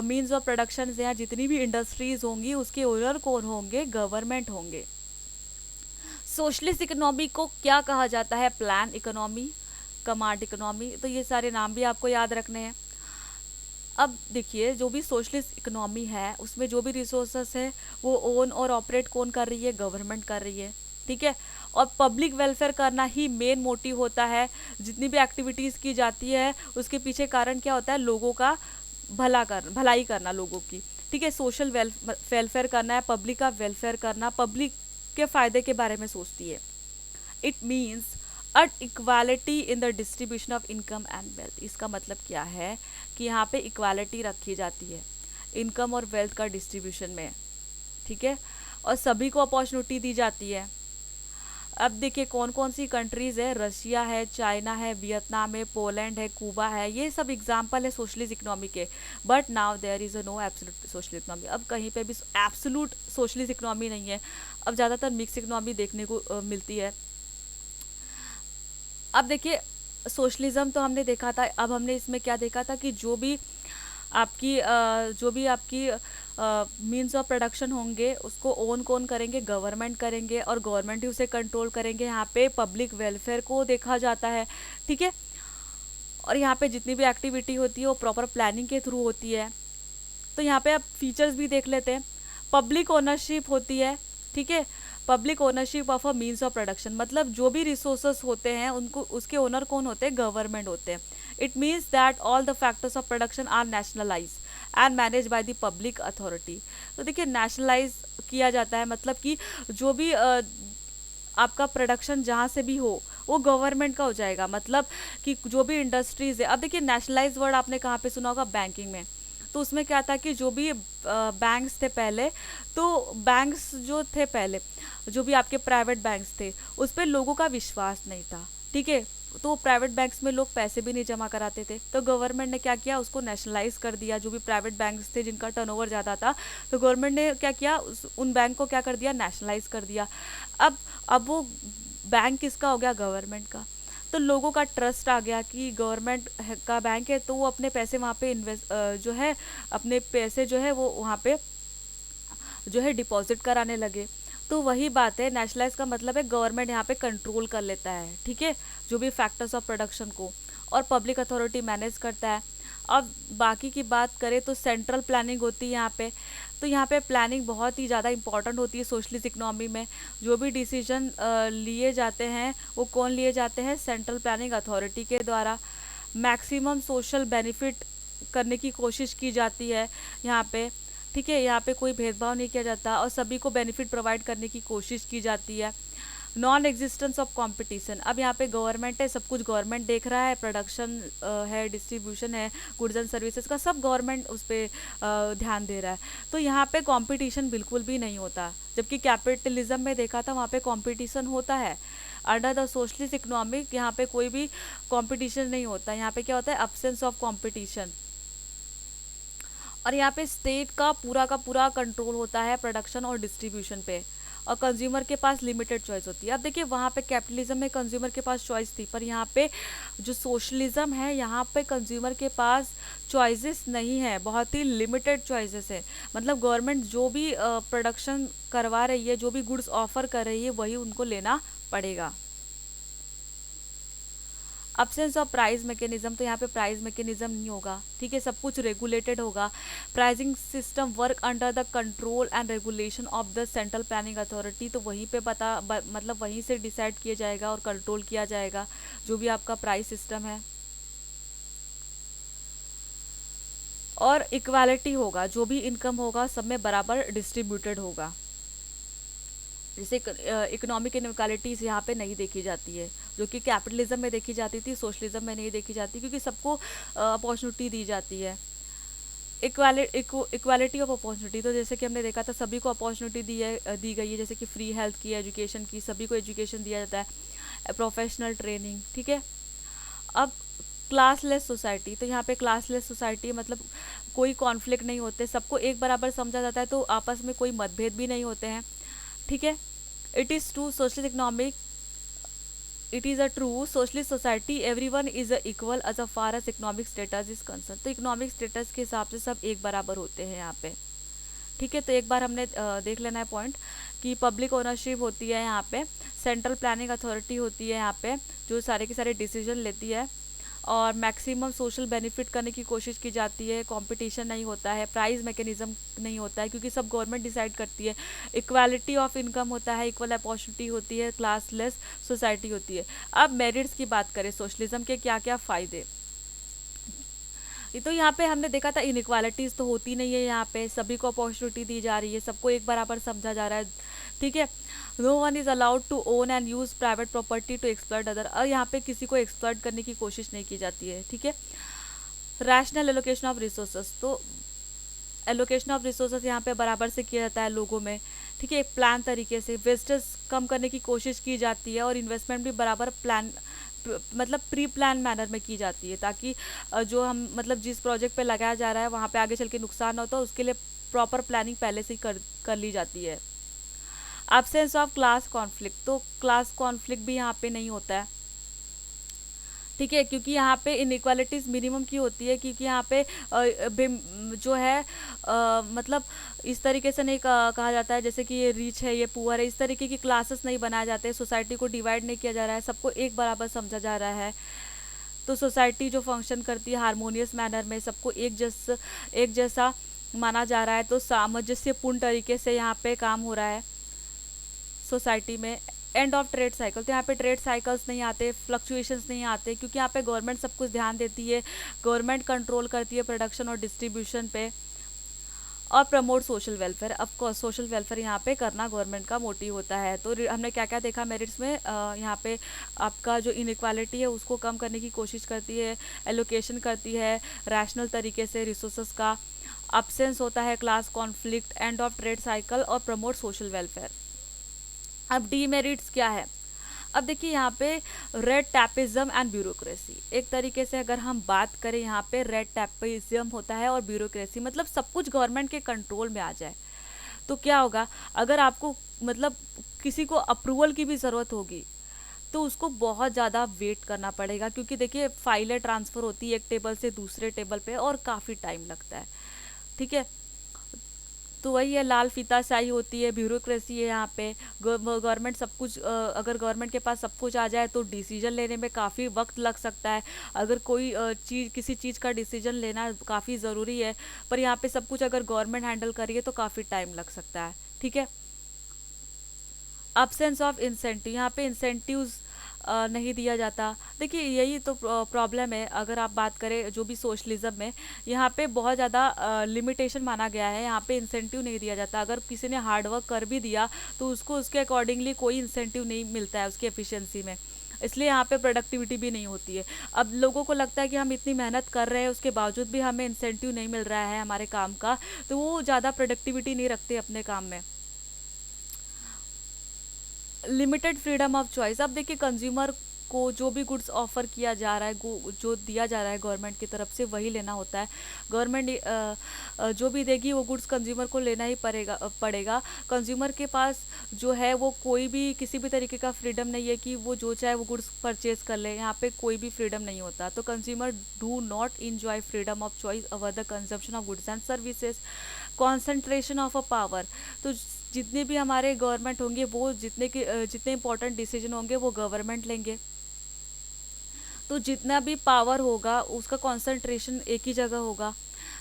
मीन्स ऑफ प्रोडक्शन या जितनी भी इंडस्ट्रीज होंगी उसके ओनर कौन होंगे, गवर्नमेंट होंगे। सोशलिस्ट इकोनॉमी को क्या कहा जाता है, प्लान इकोनॉमी, कमांड इकोनॉमी, तो ये सारे नाम भी आपको याद रखने हैं। अब देखिए जो भी सोशलिस्ट इकोनॉमी है उसमें जो भी रिसोर्सेस है वो ओन और ऑपरेट कौन कर रही है, गवर्नमेंट कर रही है, ठीक है। और पब्लिक वेलफेयर करना ही मेन मोटिव होता है। जितनी भी एक्टिविटीज़ की जाती है उसके पीछे कारण क्या होता है, लोगों का भलाई करना लोगों की, ठीक है। सोशल वेलफेयर करना है, पब्लिक का वेलफेयर करना, पब्लिक के फायदे के बारे में सोचती है। It means equality in the distribution of income and wealth. इसका मतलब क्या है कि यहाँ पे इक्वालिटी रखी जाती है इनकम और वेल्थ का डिस्ट्रीब्यूशन में, ठीक है, और सभी को अपॉर्चुनिटी दी जाती है। अब देखिए कौन कौन सी कंट्रीज है, रशिया है, चाइना है, वियतनाम है, पोलैंड है, कुबा है, ये सब एग्जाम्पल है सोशलिस्ट इकोनॉमी के। But now there is a no absolute socialist economy. अब कहीं पे भी एब्सोल्यूट सोशलिस्ट इकोनॉमी नहीं है, अब ज़्यादातर मिक्स इकोनॉमी देखने को मिलती है। अब देखिए सोशलिज्म तो हमने देखा था, अब हमने इसमें क्या देखा था कि जो भी आपकी मीन्स ऑफ प्रोडक्शन होंगे उसको ओन कौन करेंगे, गवर्नमेंट करेंगे, और गवर्नमेंट ही उसे कंट्रोल करेंगे। यहाँ पे पब्लिक वेलफेयर को देखा जाता है, ठीक है। और यहाँ पे जितनी भी एक्टिविटी होती है वो प्रॉपर प्लानिंग के थ्रू होती है। तो यहाँ पे आप फीचर्स भी देख लेते हैं। पब्लिक ओनरशिप होती है, ठीक है, public ownership of a means of production, मतलब जो भी रिसोर्सेस होते हैं उनको उसके ओनर कौन होते हैं, गवर्नमेंट होते हैं। It means that all the factors of production are nationalise and manage by the public authority. तो देखिए नेशनलाइज किया जाता है मतलब कि जो भी आपका प्रोडक्शन जहाँ से भी हो वो गवर्नमेंट का हो जाएगा। मतलब कि जो भी इंडस्ट्रीज है, अब देखिए नेशनलाइज वर्ड आपने कहाँ पे सुना होगा, बैंकिंग में। तो उसमें क्या था कि जो भी बैंक्स थे पहले, तो बैंक्स जो थे पहले, जो भी आपके प्राइवेट बैंक्स थे उस पर लोगों का विश्वास नहीं था, ठीक है। तो प्राइवेट बैंक्स में लोग पैसे भी नहीं जमा कराते थे, तो गवर्नमेंट ने क्या किया, उसको नेशनलाइज कर दिया। जो भी प्राइवेट बैंक्स थे जिनका टर्नओवर ज़्यादा था, तो गवर्नमेंट ने क्या किया, उन बैंक को क्या कर दिया, नेशनलाइज कर दिया। अब वो बैंक किसका हो गया, गवर्नमेंट का। तो लोगों का ट्रस्ट आ गया कि गवर्नमेंट का बैंक है, तो वो अपने पैसे वहाँ पे इन्वेस्ट जो है अपने पैसे जो है वो वहाँ पे जो है डिपॉजिट कराने लगे। तो वही बात है, नेशनलाइज का मतलब है गवर्नमेंट यहाँ पे कंट्रोल कर लेता है, ठीक है, जो भी फैक्टर्स ऑफ प्रोडक्शन को, और पब्लिक अथॉरिटी मैनेज करता है। अब बाकी की बात करें तो सेंट्रल प्लानिंग होती है यहाँ पे। तो यहाँ पे प्लानिंग बहुत ही ज़्यादा इंपॉर्टेंट होती है सोशलिस्ट इकोनॉमी में। जो भी डिसीजन लिए जाते हैं वो कौन लिए जाते हैं, सेंट्रल प्लानिंग अथॉरिटी के द्वारा। मैक्सिमम सोशल बेनिफिट करने की कोशिश की जाती है यहाँ पे, ठीक है। यहाँ पे कोई भेदभाव नहीं किया जाता और सभी को बेनिफिट प्रोवाइड करने की कोशिश की जाती है। नॉन एग्जिस्टेंस ऑफ कंपटीशन, अब यहाँ पे गवर्नमेंट है, सब कुछ गवर्नमेंट देख रहा है, प्रोडक्शन है, डिस्ट्रीब्यूशन है, गुड्स एंड सर्विसेज का सब गवर्नमेंट उस पर ध्यान दे रहा है। तो यहाँ पे कंपटीशन बिल्कुल भी नहीं होता, जबकि कैपिटलिज्म में देखा था वहाँ पे कंपटीशन होता है। अंडर द सोशलिस्ट इकोनॉमिक यहाँ पे कोई भी कंपटीशन नहीं होता, यहाँ पे क्या होता है, एब्सेंस ऑफ कंपटीशन। और यहाँ पे स्टेट का पूरा कंट्रोल होता है प्रोडक्शन और डिस्ट्रीब्यूशन पे, और कंज्यूमर के पास लिमिटेड चॉइस होती है। अब देखिए वहाँ पे कैपिटलिज्म में कंज्यूमर के पास चॉइस थी, पर यहाँ पे जो सोशलिज्म है यहाँ पे कंज्यूमर के पास चॉइसेस नहीं है, बहुत ही लिमिटेड चॉइसेस है। मतलब गवर्नमेंट जो भी प्रोडक्शन करवा रही है, जो भी गुड्स ऑफर कर रही है, वही उनको लेना पड़ेगा। अब्सेंस ऑफ प्राइस मैकेनिज्म, तो यहाँ पे प्राइस मैकेनिज्म नहीं होगा, ठीक है, सब कुछ रेगुलेटेड होगा। Pricing system work under the control and regulation of the central planning authority, तो वहीं पे मतलब वहीं से डिसाइड किया जाएगा और कंट्रोल किया जाएगा जो भी आपका प्राइस सिस्टम है। और इक्वालिटी होगा, जो भी इनकम होगा सब में बराबर डिस्ट्रीब्यूटेड होगा। जैसे इकोनॉमिक इनइक्वालिटीज यहाँ पे नहीं देखी जाती है, जो कि कैपिटलिज्म में देखी जाती थी, सोशलिज्म में नहीं देखी जाती, क्योंकि सबको अपॉर्चुनिटी दी जाती है। इक्वालिटी ऑफ अपॉर्चुनिटी, तो जैसे कि हमने देखा था सभी को अपॉर्चुनिटी दी गई है, जैसे कि फ्री हेल्थ की, एजुकेशन की, सभी को एजुकेशन दिया जाता है, प्रोफेशनल ट्रेनिंग, ठीक है। अब क्लासलेस सोसाइटी, तो यहाँ पे क्लासलेस सोसाइटी मतलब कोई कॉन्फ्लिक्ट नहीं होते, सबको एक बराबर समझा जाता है, तो आपस में कोई मतभेद भी नहीं होते हैं, ठीक है। It is to social economic it is a true socialist society everyone is equal as a far as economic status is concern. तो इकोनॉमिक स्टेटस के हिसाब से सब एक बराबर होते हैं यहाँ पे। ठीक है, तो एक बार हमने देख लेना है पॉइंट कि पब्लिक ओनरशिप होती है यहाँ पे, सेंट्रल प्लानिंग अथॉरिटी होती है यहाँ पे जो सारे के सारे डिसीजन लेती है, और मैक्सिमम सोशल बेनिफिट करने की कोशिश की जाती है, कंपटीशन नहीं होता है, प्राइस मैकेनिज्म नहीं होता है क्योंकि सब गवर्नमेंट डिसाइड करती है, इक्वालिटी ऑफ इनकम होता है, इक्वल अपॉर्चुनिटी होती है, क्लासलेस सोसाइटी होती है। अब मेरिट्स की बात करें, सोशलिज्म के क्या क्या फ़ायदे, ये तो यहाँ पे हमने देखा था इनइक्वालिटीज़ तो होती नहीं है, यहाँ पे सभी को अपॉर्चुनिटी दी जा रही है, सबको एक बराबर समझा जा रहा है। ठीक है, no one is allowed to own and use private property to exploit other, और यहाँ पे किसी को एक्सप्लॉइट करने की कोशिश नहीं की जाती है। ठीक है, रैशनल एलोकेशन ऑफ रिसोर्सेज, तो एलोकेशन ऑफ रिसोर्सेज यहाँ पे बराबर से किया जाता है लोगों में। ठीक है, एक प्लान तरीके से वेस्टेज कम करने की कोशिश की जाती है, और इन्वेस्टमेंट भी बराबर प्लान मतलब प्री प्लान मैनर में की जाती है, ताकि जो हम मतलब जिस प्रोजेक्ट पे लगाया जा रहा है वहाँ पे आगे चल के नुकसान ना हो, तो उसके लिए प्रॉपर प्लानिंग पहले से ही कर ली जाती है। एब्सेंस ऑफ क्लास कॉन्फ्लिक्ट, तो क्लास कॉन्फ्लिक्ट भी यहाँ पे नहीं होता है। ठीक है, क्योंकि यहाँ पे इनइक्वालिटीज मिनिमम की होती है, क्योंकि यहाँ पे जो है मतलब इस तरीके से नहीं कहा जाता है जैसे कि ये रिच है ये पुअर है, इस तरीके की क्लासेस नहीं बनाए जाते हैं, सोसाइटी को डिवाइड नहीं किया जा रहा है, सबको एक बराबर समझा जा रहा है। तो सोसाइटी जो फंक्शन करती है हारमोनियस मैनर में, सबको एक जैसा माना जा रहा है, तो सामंजस्यपूर्ण तरीके से यहाँ पे काम हो रहा है सोसाइटी में। एंड ऑफ ट्रेड साइकिल, तो यहाँ पे ट्रेड साइकिल्स नहीं आते, फ्लक्चुएशंस नहीं आते, क्योंकि यहाँ पे गवर्नमेंट सब कुछ ध्यान देती है, गवर्नमेंट कंट्रोल करती है प्रोडक्शन और डिस्ट्रीब्यूशन पे। और promote social welfare, of course social welfare यहाँ पे करना गवर्नमेंट का मोटिव होता है। तो हमने क्या क्या देखा मेरिट्स में, यहाँ पे आपका जो इनइक्वालिटी है उसको कम करने की कोशिश करती है, एलोकेशन करती है रैशनल तरीके से रिसोर्सेज का, अब्सेंस होता है class conflict, end of trade cycle, और प्रमोट सोशल वेलफेयर। अब डीमेरिट्स क्या है, अब देखिए यहाँ पे रेड टैपिज्म एंड ब्यूरोक्रेसी, एक तरीके से अगर हम बात करें यहाँ पे रेड टैपिज्म होता है और ब्यूरोक्रेसी, मतलब सब कुछ गवर्नमेंट के कंट्रोल में आ जाए तो क्या होगा, अगर आपको मतलब किसी को अप्रूवल की भी ज़रूरत होगी तो उसको बहुत ज़्यादा वेट करना पड़ेगा, क्योंकि देखिए फाइलें ट्रांसफ़र होती है एक टेबल से दूसरे टेबल पे और काफ़ी टाइम लगता है। ठीक है, तो वही है, लाल फीताशाही होती है, ब्यूरोक्रेसी है यहाँ पे, गवर्नमेंट सब कुछ अगर गवर्नमेंट के पास सब कुछ आ जाए तो डिसीजन लेने में काफ़ी वक्त लग सकता है। अगर कोई चीज़ किसी चीज़ का डिसीजन लेना काफ़ी ज़रूरी है, पर यहाँ पे सब कुछ अगर गवर्नमेंट हैंडल करिए तो काफ़ी टाइम लग सकता है। ठीक है, अब्सेंस ऑफ इंसेंटिव, यहाँ पे इंसेंटिव्स नहीं दिया जाता। देखिए यही तो प्रॉब्लम है, अगर आप बात करें जो भी सोशलिज्म में, यहाँ पे बहुत ज़्यादा लिमिटेशन माना गया है, यहाँ पे इंसेंटिव नहीं दिया जाता। अगर किसी ने हार्ड वर्क कर भी दिया तो उसको उसके अकॉर्डिंगली कोई इंसेंटिव नहीं मिलता है उसकी एफिशिएंसी में, इसलिए यहाँ पे प्रोडक्टिविटी भी नहीं होती है। अब लोगों को लगता है कि हम इतनी मेहनत कर रहे हैं उसके बावजूद भी हमें इंसेंटिव नहीं मिल रहा है हमारे काम का, तो वो ज़्यादा प्रोडक्टिविटी नहीं रखते अपने काम में। लिमिटेड फ्रीडम ऑफ चॉइस, अब देखिए कंज्यूमर को जो भी गुड्स ऑफर किया जा रहा है, जो दिया जा रहा है गवर्नमेंट की तरफ से वही लेना होता है। गवर्नमेंट जो भी देगी वो गुड्स कंज्यूमर को लेना ही पड़ेगा। कंज्यूमर के पास जो है वो कोई भी किसी भी तरीके का फ्रीडम नहीं है कि वो जो चाहे वो गुड्स परचेज कर ले, यहाँ पे कोई भी फ्रीडम नहीं होता। तो consumer do not enjoy freedom of choice over the consumption of goods and services. Concentration of a power, तो जितने भी हमारे गवर्नमेंट होंगे वो जितने इंपॉर्टेंट डिसीजन होंगे वो गवर्नमेंट लेंगे, तो जितना भी पावर होगा उसका कंसंट्रेशन एक ही जगह होगा।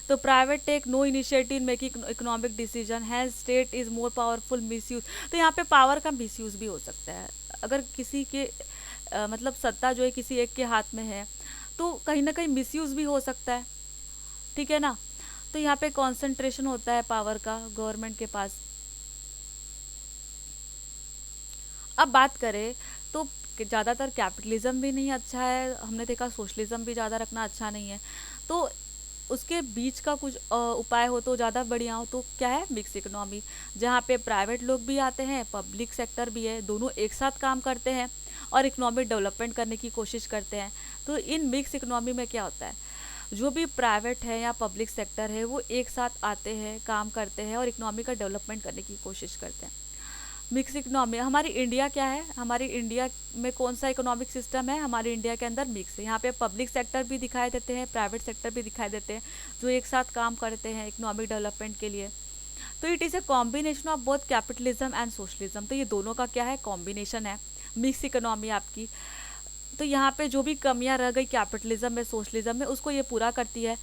तो private take no initiative in making economic decision, has state is more powerful misuse, तो यहाँ पे पावर का मिसयूज भी हो सकता है। अगर किसी के मतलब सत्ता जो है किसी एक के हाथ में है तो कहीं ना कहीं मिसयूज भी हो सकता है। ठीक है ना, तो यहाँ पे कंसंट्रेशन होता है पावर का गवर्नमेंट के पास। अब बात करें तो ज़्यादातर कैपिटलिज्म भी नहीं अच्छा है, हमने देखा सोशलिज्म भी ज़्यादा रखना अच्छा नहीं है, तो उसके बीच का कुछ उपाय हो तो ज़्यादा बढ़िया हो। तो क्या है, मिक्स इकोनॉमी, जहाँ पे प्राइवेट लोग भी आते हैं, पब्लिक सेक्टर भी है, दोनों एक साथ काम करते हैं और इकोनॉमिक डेवलपमेंट करने की कोशिश करते हैं। तो इन मिक्स इकोनॉमी में क्या होता है, जो भी प्राइवेट है या पब्लिक सेक्टर है वो एक साथ आते हैं, काम करते हैं और इकोनॉमी का डेवलपमेंट करने की कोशिश करते हैं। मिक्स इकोनॉमी, हमारी इंडिया क्या है, हमारी इंडिया में कौन सा इकोनॉमिक सिस्टम है, हमारी इंडिया के अंदर मिक्स है। यहाँ पे पब्लिक सेक्टर भी दिखाई देते हैं, प्राइवेट सेक्टर भी दिखाई देते हैं, जो एक साथ काम करते हैं इकोनॉमिक डेवलपमेंट के लिए। तो it is a combination of both capitalism and socialism. तो ये दोनों का क्या है, कॉम्बिनेशन है मिक्स इकोनॉमी आपकी। तो यहाँ पे जो भी कमियां रह गई कैपिटलिज्म में, सोशलिज्म में, उसको ये पूरा करती है।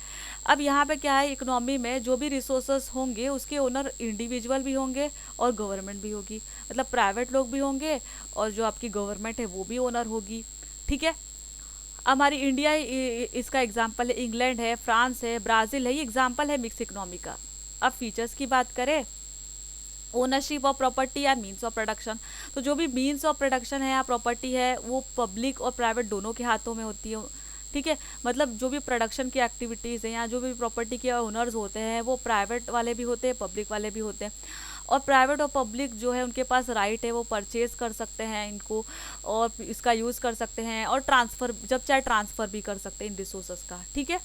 अब यहाँ पे क्या है, इकोनॉमी में जो भी रिसोर्सेस होंगे उसके ओनर इंडिविजुअल भी होंगे और गवर्नमेंट भी होगी, मतलब प्राइवेट लोग भी होंगे और जो आपकी गवर्नमेंट है वो भी ओनर होगी। ठीक है, हमारी इंडिया इसका एग्जाम्पल है, इंग्लैंड है, फ्रांस है, ब्राज़ील है, ये एग्जाम्पल है मिक्स इकोनॉमी का। अब फीचर्स की बात करें, ownership of property and means of production. तो जो भी मीन्स ऑफ प्रोडक्शन है या प्रॉपर्टी है वो पब्लिक और प्राइवेट दोनों के हाथों में होती है। ठीक है, मतलब जो भी प्रोडक्शन की एक्टिविटीज़ हैं या जो भी प्रॉपर्टी के ओनर्स होते हैं वो प्राइवेट वाले भी होते हैं, पब्लिक वाले भी होते हैं। और प्राइवेट और पब्लिक जो है उनके पास राइट है, वो परचेज कर सकते हैं इनको और इसका यूज़ कर सकते हैं और ट्रांसफ़र, जब चाहे ट्रांसफ़र भी कर सकते हैं इन रिसोर्सेज का। ठीक है,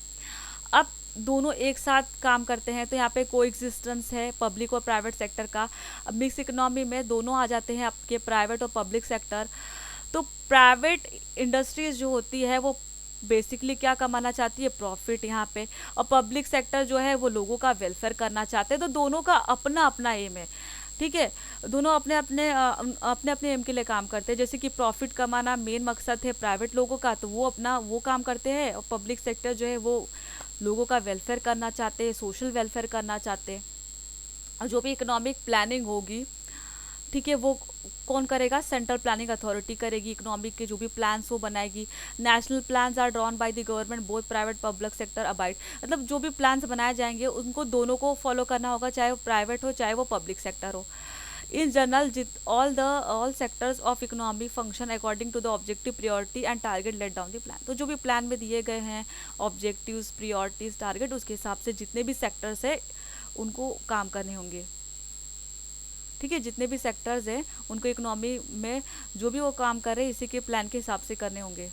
अब दोनों एक साथ काम करते हैं तो यहाँ पे को एग्जिस्टेंस है पब्लिक और प्राइवेट सेक्टर का। अब मिक्स इकोनॉमी में दोनों आ जाते हैं आपके, प्राइवेट और पब्लिक सेक्टर। तो प्राइवेट इंडस्ट्रीज जो होती है वो बेसिकली क्या कमाना चाहती है, प्रॉफिट यहाँ पे। और पब्लिक सेक्टर जो है वो लोगों का वेलफेयर करना चाहते हैं। तो दोनों का अपना अपना एम है। ठीक है, दोनों अपने अपने अपने अपने एम के लिए काम करते हैं। जैसे कि प्रॉफिट कमाना मेन मकसद है प्राइवेट लोगों का, तो वो अपना वो काम करते हैं। और पब्लिक सेक्टर जो है वो लोगों का वेलफेयर करना चाहते हैं, सोशल वेलफेयर करना चाहते हैं। और जो भी इकोनॉमिक प्लानिंग होगी, ठीक है, वो कौन करेगा, सेंट्रल प्लानिंग अथॉरिटी करेगी। इकोनॉमिक के जो भी प्लान्स वो बनाएगी। National plans are drawn by the government, both private public sector abide. मतलब जो भी प्लान्स बनाए जाएंगे उनको दोनों को फॉलो करना होगा, चाहे वो प्राइवेट हो चाहे वो पब्लिक सेक्टर हो। In general all sectors of economy function according to the objective, priority and target laid down the plan। तो जो भी प्लान में दिए गए हैं ऑब्जेक्टिव्स, प्रियोरिटीज, टारगेट, उसके हिसाब से जितने भी सेक्टर्स है उनको काम करने होंगे। ठीक है, जितने भी सेक्टर्स हैं उनको इकोनॉमी में जो भी वो काम कर रहे हैं इसी के प्लान के हिसाब से करने होंगे।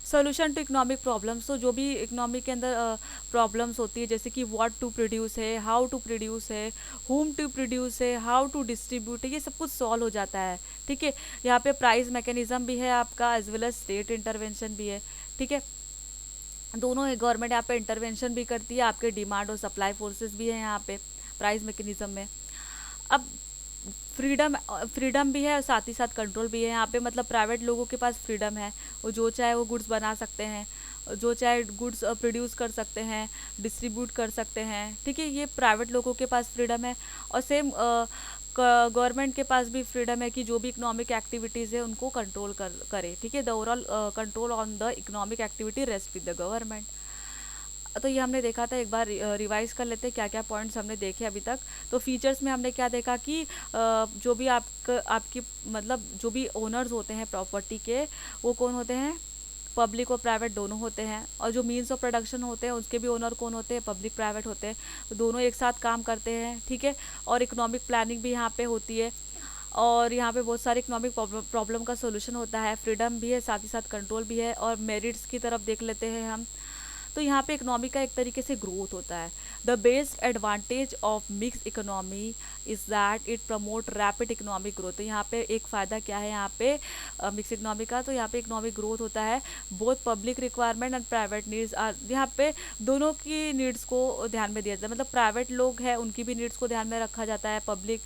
सोल्यूशन टू इकोनॉमिक प्रॉब्लम्स, तो जो भी इकोनॉमी के अंदर प्रॉब्लम्स होती है, जैसे कि व्हाट टू प्रोड्यूस है, हाउ टू प्रोड्यूस है, हुम टू प्रोड्यूस है, हाउ टू डिस्ट्रीब्यूट है, ये सब कुछ सॉल्व हो जाता है। ठीक है, यहाँ पे प्राइस मैकेनिज्म भी है आपका, as well as state intervention भी है। ठीक है, दोनों है, गवर्नमेंट यहाँ पे इंटरवेंशन भी करती है, आपके डिमांड और सप्लाई फोर्सेस भी है यहाँ पे प्राइस मैकेनिज्म में। अब फ्रीडम भी है और साथ ही साथ कंट्रोल भी है यहाँ पे। मतलब प्राइवेट लोगों के पास फ्रीडम है, वो जो चाहे वो गुड्स बना सकते हैं, जो चाहे गुड्स प्रोड्यूस कर सकते हैं, डिस्ट्रीब्यूट कर सकते हैं। ठीक है, ये प्राइवेट लोगों के पास फ्रीडम है। और सेम गवर्नमेंट के पास भी फ्रीडम है कि जो भी इकोनॉमिक एक्टिविटीज़ है उनको कंट्रोल करे। ठीक है, the overall control on the economic activity rest with the government. तो ये हमने देखा था, एक बार रिवाइज कर लेते हैं क्या क्या पॉइंट्स हमने देखे अभी तक। तो फीचर्स में हमने क्या देखा कि जो भी आपकी मतलब जो भी ओनर्स होते हैं प्रॉपर्टी के, वो कौन होते हैं, पब्लिक और प्राइवेट दोनों होते हैं। और जो मीन्स ऑफ प्रोडक्शन होते हैं उसके भी ओनर कौन होते हैं, पब्लिक प्राइवेट होते हैं। तो दोनों एक साथ काम करते हैं। ठीक है, और इकोनॉमिक प्लानिंग भी यहाँ पे होती है और यहाँ पे बहुत सारे इकोनॉमिक प्रॉब्लम का सोल्यूशन होता है। फ्रीडम भी है, साथ ही साथ कंट्रोल भी है। और मेरिट्स की तरफ देख लेते हैं हम, तो यहाँ पे इकोनॉमी का एक तरीके से ग्रोथ होता है। The best advantage of mix economy is that it promote rapid economic growth. तो यहाँ पे एक फ़ायदा क्या है यहाँ पे मिक्स इकोनॉमी का, तो यहाँ पे इकोनॉमिक ग्रोथ होता है। Both public requirement and private needs are, यहाँ पे दोनों की नीड्स को ध्यान में दिया जाता है। मतलब प्राइवेट लोग हैं उनकी भी नीड्स को ध्यान में रखा जाता है, पब्लिक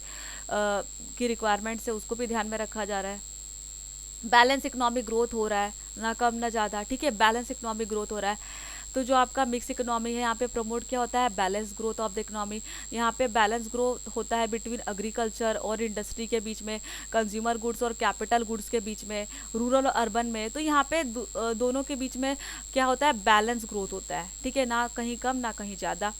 की रिक्वायरमेंट्स है उसको भी ध्यान में रखा जा रहा है। बैलेंस इकोनॉमिक ग्रोथ हो रहा है, ना कम ना ज़्यादा। ठीक है, बैलेंस इकोनॉमिक ग्रोथ हो रहा है। तो जो आपका मिक्स इकोनॉमी है यहाँ पे प्रमोट क्या होता है, balance growth of the economy. यहाँ पे बैलेंस ग्रोथ होता है बिटवीन एग्रीकल्चर और इंडस्ट्री के बीच में, कंज्यूमर गुड्स और कैपिटल गुड्स के बीच में, रूरल और अर्बन में। तो यहाँ पे दोनों के बीच में क्या होता है, बैलेंस ग्रोथ होता है। ठीक है, ना कहीं कम ना कहीं ज़्यादा।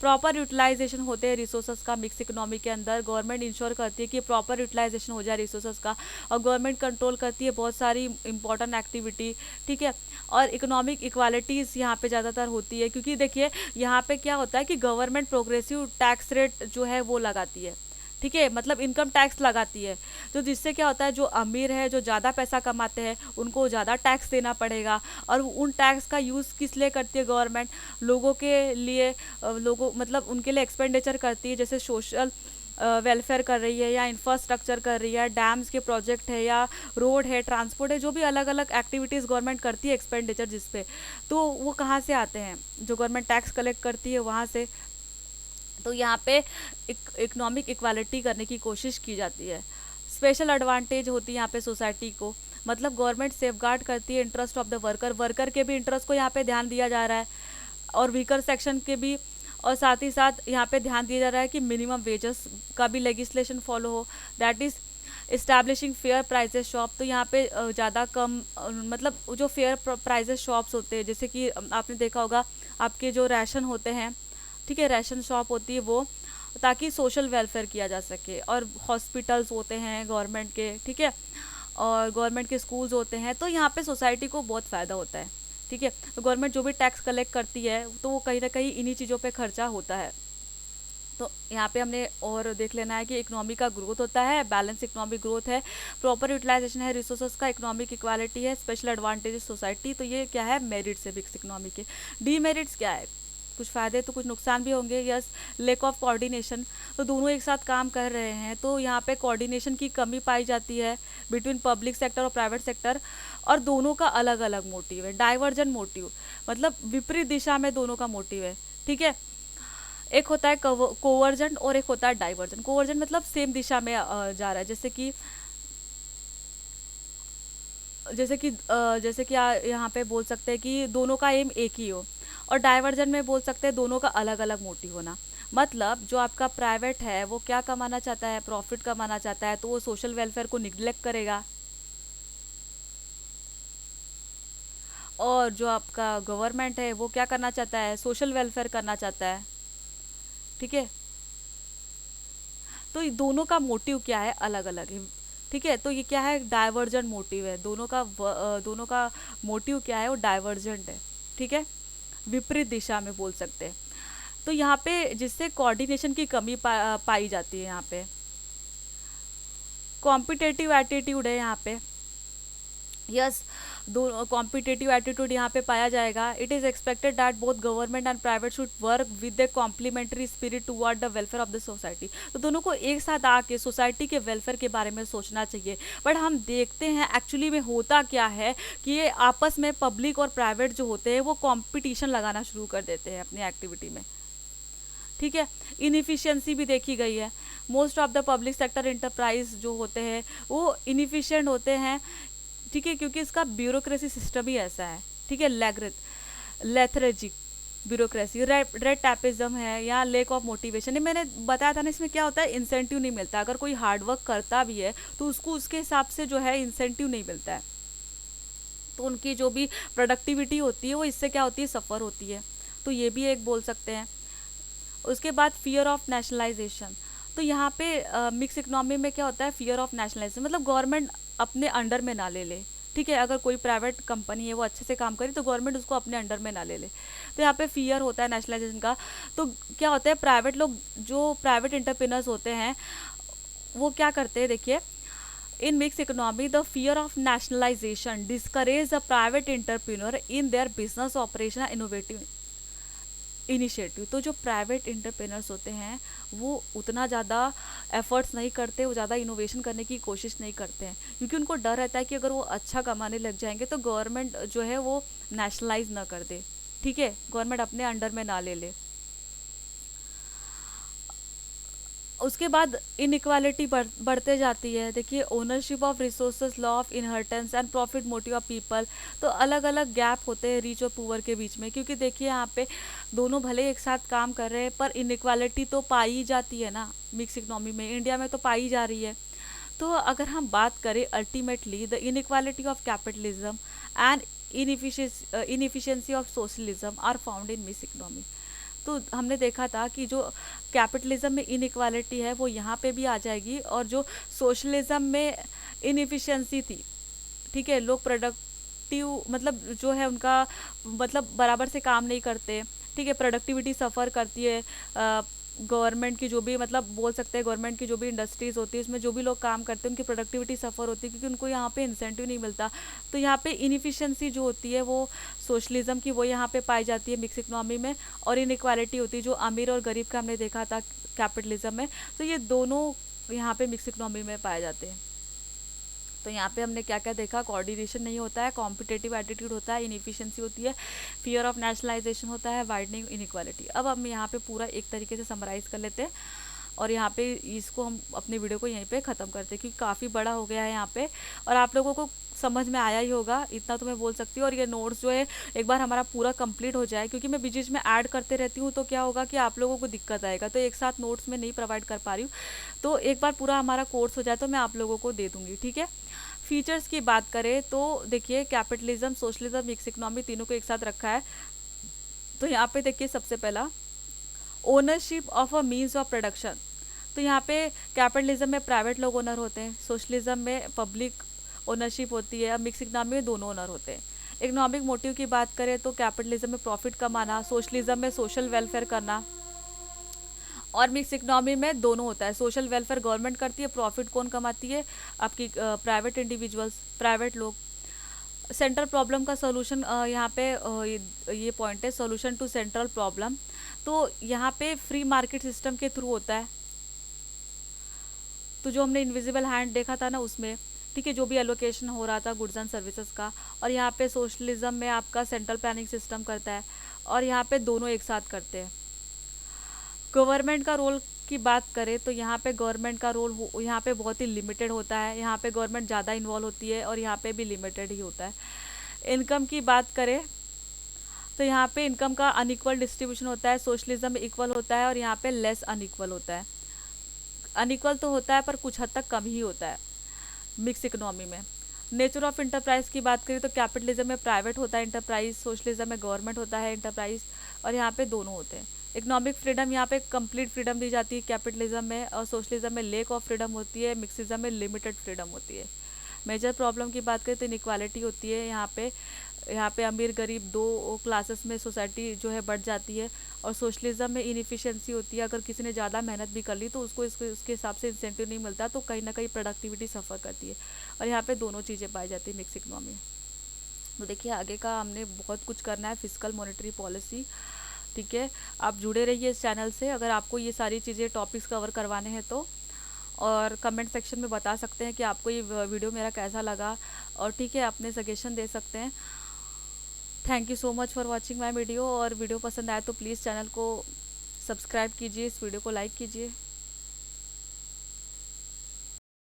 प्रॉपर यूटिलाइजेशन होते हैं रिसोर्सेज का मिक्स इकोनॉमी के अंदर। गवर्नमेंट इंश्योर करती है कि प्रॉपर यूटिलाइजेशन हो जाए रिसोर्सेज का, और गवर्नमेंट कंट्रोल करती है बहुत सारी इंपॉर्टेंट एक्टिविटी। ठीक है, और इकोनॉमिक इक्वालिटीज़ यहाँ पे ज़्यादातर होती है, क्योंकि देखिए यहाँ पे क्या होता है कि गवर्नमेंट प्रोग्रेसिव टैक्स रेट जो है वो लगाती है। ठीक है, मतलब इनकम टैक्स लगाती है, तो जिससे क्या होता है जो अमीर है, जो ज़्यादा पैसा कमाते हैं, उनको ज़्यादा टैक्स देना पड़ेगा। और उन टैक्स का यूज़ किस लिए करती है गवर्नमेंट, लोगों के लिए, लोगों मतलब उनके लिए एक्सपेंडिचर करती है, जैसे सोशल वेलफेयर कर रही है या इंफ्रास्ट्रक्चर कर रही है, डैम्स के प्रोजेक्ट है या रोड है, ट्रांसपोर्ट है, जो भी अलग अलग एक्टिविटीज़ गवर्नमेंट करती है एक्सपेंडिचर जिस पे, तो वो कहाँ से आते हैं, जो गवर्नमेंट टैक्स कलेक्ट करती है वहाँ से। तो यहाँ पे इकोनॉमिक इक्वालिटी करने की कोशिश की जाती है। स्पेशल एडवांटेज होती है यहाँ पे सोसाइटी को, मतलब गवर्नमेंट सेफगार्ड करती है interest of the worker, worker के भी इंटरेस्ट को यहाँ पे ध्यान दिया जा रहा है और वीकर सेक्शन के भी, और साथ ही साथ यहाँ पे ध्यान दिया जा रहा है कि मिनिमम वेजेस का भी लेजिस्लेशन फॉलो हो, that is establishing fair prices shop. तो यहाँ पे ज़्यादा कम मतलब जो फेयर प्राइजेस शॉप्स होते हैं, जैसे कि आपने देखा होगा आपके जो राशन होते हैं, ठीक है, राशन शॉप होती है वो, ताकि सोशल वेलफेयर किया जा सके। और हॉस्पिटल्स होते हैं गवर्नमेंट के, ठीक है, और गवर्नमेंट के स्कूल्स होते हैं, तो यहाँ पे सोसाइटी को बहुत फ़ायदा होता है, ठीक है। तो गवर्नमेंट जो भी टैक्स कलेक्ट करती है तो वो कहीं ना कहीं इन्हीं चीज़ों पे खर्चा होता है। तो यहाँ पे हमने और देख लेना है कि इकोनॉमी का ग्रोथ होता है, बैलेंस इकोनॉमिक ग्रोथ है, प्रॉपर यूटिलाइजेशन है रिसोर्सेज का, इकोनॉमिक इक्वालिटी है, स्पेशल एडवांटेजेस सोसाइटी। तो ये क्या है, मेरिट्स है मिक्स इकोनॉमी के। डीमेरिट्स क्या है, कुछ फ़ायदे तो कुछ नुकसान भी होंगे। यस, लेक ऑफ कोऑर्डिनेशन, तो दोनों एक साथ काम कर रहे हैं तो यहाँ पे कोऑर्डिनेशन की कमी पाई जाती है बिटवीन पब्लिक सेक्टर और प्राइवेट सेक्टर, और दोनों का अलग अलग मोटिव है, डाइवर्जेंट मोटिव, मतलब विपरीत दिशा में दोनों का मोटिव है, ठीक है। एक होता है कोवर्जेंट और एक होता है डाइवर्जेंट। कोवर्जेंट मतलब सेम दिशा में जा रहा है, जैसे कि यहाँ पे बोल सकते हैं कि दोनों का एम एक ही हो, और डाइवर्जन में बोल सकते हैं दोनों का अलग अलग मोटिव होना। मतलब जो आपका प्राइवेट है वो क्या कमाना चाहता है, प्रॉफिट कमाना चाहता है, तो वो सोशल वेलफेयर को निग्लेक्ट करेगा, और जो आपका गवर्नमेंट है वो क्या करना चाहता है, सोशल वेलफेयर करना चाहता है, ठीक है। तो ये दोनों का मोटिव क्या है, अलग अलग है, ठीक है। तो ये क्या है, डाइवर्जेंट मोटिव है, दोनों का मोटिव क्या है, वो डाइवर्जेंट है, ठीक है, विपरीत दिशा में बोल सकते हैं। तो यहाँ पे जिससे कोऑर्डिनेशन की कमी पाई जाती है, यहाँ पे कॉम्पिटेटिव एटीट्यूड है यहाँ पे। यस, दो कॉम्पिटेटिव एटीट्यूड यहाँ पे पाया जाएगा। It is expected that both government and private should work with a complementary spirit toward the welfare of the society. तो दोनों को एक साथ आके सोसाइटी के वेलफेयर के बारे में सोचना चाहिए। बट हम देखते हैं एक्चुअली में होता क्या है कि ये आपस में पब्लिक और प्राइवेट जो होते हैं वो कॉम्पिटिशन लगाना शुरू कर देते हैं अपनी एक्टिविटी में, ठीक है। इनएफिशिएंसी भी देखी गई है। Most of the public sector enterprise जो होते हैं वो इनएफिशिएंट होते हैं, ठीक है, क्योंकि इसका ब्यूरोक्रेसी सिस्टम ही ऐसा है, ठीक है। लेथरेजिक ब्यूरोक्रेसी, रेड टैपिज्म है या लेक ऑफ मोटिवेशन। ये मैंने बताया था ना, इसमें क्या होता है, इंसेंटिव नहीं मिलता। अगर कोई हार्डवर्क करता भी है तो उसको उसके हिसाब से जो है इंसेंटिव नहीं मिलता है, तो उनकी जो भी प्रोडक्टिविटी होती है वो इससे क्या होती है, सफ़र होती है। तो ये भी एक बोल सकते हैं। उसके बाद फियर ऑफ नेशनलाइजेशन। तो यहाँ पे मिक्स इकोनॉमी में क्या होता है, फियर ऑफ नेशनलाइजेशन, मतलब गवर्नमेंट अपने अंडर में ना ले ले, ठीक है। अगर कोई प्राइवेट कंपनी है वो अच्छे से काम करे तो गवर्नमेंट उसको अपने अंडर में ना ले ले। तो यहाँ पे फियर होता है नेशनलाइजेशन का। तो क्या होता है, प्राइवेट लोग जो प्राइवेट एंटरप्रेन्योर्स होते हैं वो क्या करते हैं, देखिए, इन mix economy the fear of nationalisation discourage the private entrepreneur in their business operation innovative initiative. तो जो प्राइवेट इंटरप्रेनर्स होते हैं वो उतना ज़्यादा एफर्ट्स नहीं करते, वो ज़्यादा इनोवेशन करने की कोशिश नहीं करते हैं, क्योंकि उनको डर रहता है कि अगर वो अच्छा कमाने लग जाएंगे तो गवर्नमेंट जो है वो नेशनलाइज ना कर दे, ठीक है, गवर्नमेंट अपने अंडर में ना ले ले। उसके बाद इनइक्वालिटी बढ़ते जाती है। देखिए, ownership of resources, law of inheritance and profit motive of people. तो अलग अलग गैप होते हैं रिच और पुअर के बीच में, क्योंकि देखिए यहाँ पे दोनों भले एक साथ काम कर रहे हैं पर इनइक्वालिटी तो पाई जाती है ना, मिक्स इकोनॉमी में, इंडिया में तो पाई जा रही है। तो अगर हम बात करें ultimately the inequality of capitalism and inefficiency of socialism are found in mix economy. तो हमने देखा था कि जो कैपिटलिज्म में इनइक्वालिटी है वो यहाँ पे भी आ जाएगी, और जो सोशलिज्म में इनएफिशिएंसी थी, ठीक है, लोग प्रोडक्टिव मतलब जो है उनका मतलब बराबर से काम नहीं करते, ठीक है, प्रोडक्टिविटी सफ़र करती है। गवर्नमेंट की जो भी मतलब बोल सकते हैं गवर्नमेंट की जो भी इंडस्ट्रीज़ होती है उसमें जो भी लोग काम करते हैं उनकी प्रोडक्टिविटी सफ़र होती है, क्योंकि उनको यहाँ पे इंसेंटिव नहीं मिलता। तो यहाँ पे इनएफिशिएंसी जो होती है वो सोशलिज्म की वो यहाँ पे पाई जाती है मिक्स इकोनॉमी में, और इनइक्वालिटी होती है जो अमीर और गरीब का हमने देखा था कैपिटलिज्म में। तो ये दोनों यहाँ पे मिक्स इकोनॉमी में पाए जाते हैं। तो यहाँ पे हमने क्या क्या देखा, कोऑर्डिनेशन नहीं होता है, कॉम्पिटेटिव एटीट्यूड होता है, इनएफिशिएंसी होती है, फियर ऑफ नेशनलाइजेशन होता है, वाइडनिंग इनइक्वालिटी। अब हम यहाँ पे पूरा एक तरीके से समराइज कर लेते हैं और यहाँ पे इसको हम अपने वीडियो को यहीं पे ख़त्म करते हैं, क्योंकि काफ़ी बड़ा हो गया है यहाँ पे और आप लोगों को समझ में आया ही होगा, इतना तो मैं बोल सकती हूँ। और ये नोट्स जो है एक बार हमारा पूरा कंप्लीट हो जाए, क्योंकि मैं बीच बीच में ऐड करते रहती हूँ, तो क्या होगा कि आप लोगों को दिक्कत आएगा, तो एक साथ नोट्स में नहीं प्रोवाइड कर पा रही हूँ। तो एक बार पूरा हमारा कोर्स हो जाए तो मैं आप लोगों को दे दूँगी, ठीक है। फीचर्स की बात करें तो देखिए, कैपिटलिज्म, सोशलिज्म, मिक्स इकोनॉमी तीनों को एक साथ रखा है। तो यहाँ पे देखिए, सबसे पहला ownership of a means of production. तो यहाँ पे कैपिटलिज्म में प्राइवेट लोग ओनर होते हैं, सोशलिज्म में पब्लिक ओनरशिप होती है, अब मिक्स इकोनॉमी में दोनों ओनर होते हैं। इकोनॉमिक मोटिव की बात करें तो कैपिटलिज्म में प्रॉफिट कमाना, सोशलिज्म में सोशल वेलफेयर करना, और मिक्स इकोनॉमी में दोनों होता है। सोशल वेलफेयर गवर्नमेंट करती है, प्रॉफिट कौन कमाती है, आपकी प्राइवेट इंडिविजुअल्स, प्राइवेट लोग। सेंट्रल प्रॉब्लम का सोल्यूशन, यहाँ पे ये पॉइंट है, सोल्यूशन टू सेंट्रल प्रॉब्लम। तो यहाँ पे फ्री मार्केट सिस्टम के थ्रू होता है। तो जो हमने इनविजिबल हैंड देखा था ना उसमें, ठीक है, जो भी एलोकेशन हो रहा था गुड्स एंड सर्विसेज का। और यहाँ पे सोशलिज्म में आपका सेंट्रल प्लानिंग सिस्टम करता है, और यहाँ पे दोनों एक साथ करते हैं। गवर्नमेंट का रोल की बात करें तो यहाँ पे गवर्नमेंट का रोल यहाँ पे बहुत ही लिमिटेड होता है, यहाँ पे गवर्नमेंट ज़्यादा इन्वॉल्व होती है और यहाँ पे भी लिमिटेड ही होता है। इनकम की बात करें तो यहाँ पे इनकम का अनइक्वल डिस्ट्रीब्यूशन होता है, सोशलिज्म में इक्वल होता है और यहाँ पे लेस अनइक्वल होता है। अनइक्वल तो होता है पर कुछ हद तक कम ही होता है मिक्स इकोनॉमी में। नेचर ऑफ इंटरप्राइज की बात करें तो कैपिटलिज्म में प्राइवेट होता है इंटरप्राइज, सोशलिज्म में गवर्नमेंट होता है इंटरप्राइज, और यहाँ पे दोनों होते हैं। इकोनॉमिक फ्रीडम, यहाँ पे कंप्लीट फ्रीडम दी जाती है कैपिटलिज्म में, और सोशलिज्म में लेक ऑफ फ्रीडम होती है, मिक्सिज्म में लिमिटेड फ्रीडम होती है। मेजर प्रॉब्लम की बात करें तो इनइक्वालिटी होती है यहाँ पे अमीर गरीब दो क्लासेस में सोसाइटी जो है बढ़ जाती है। और सोशलिज्म में इनएफिशिएंसी होती है, अगर किसी ने ज़्यादा मेहनत भी कर ली तो उसको उसके हिसाब से इंसेंटिव नहीं मिलता, तो कहीं ना कहीं प्रोडक्टिविटी सफ़र करती है। और यहाँ पे दोनों चीज़ें पाई जाती है मिक्स इकोनॉमी में। तो देखिए, आगे का हमने बहुत कुछ करना है, फिजिकल मॉनेटरी पॉलिसी, ठीक है। आप जुड़े रहिए इस चैनल से अगर आपको ये सारी चीज़ें टॉपिक्स कवर करवाने हैं तो। और कमेंट सेक्शन में बता सकते हैं कि आपको ये वीडियो मेरा कैसा लगा, और ठीक है, अपने सजेशन दे सकते हैं। Thank you so much for watching my video. और वीडियो पसंद आए तो प्लीज़ चैनल को सब्सक्राइब कीजिए, इस वीडियो को लाइक कीजिए।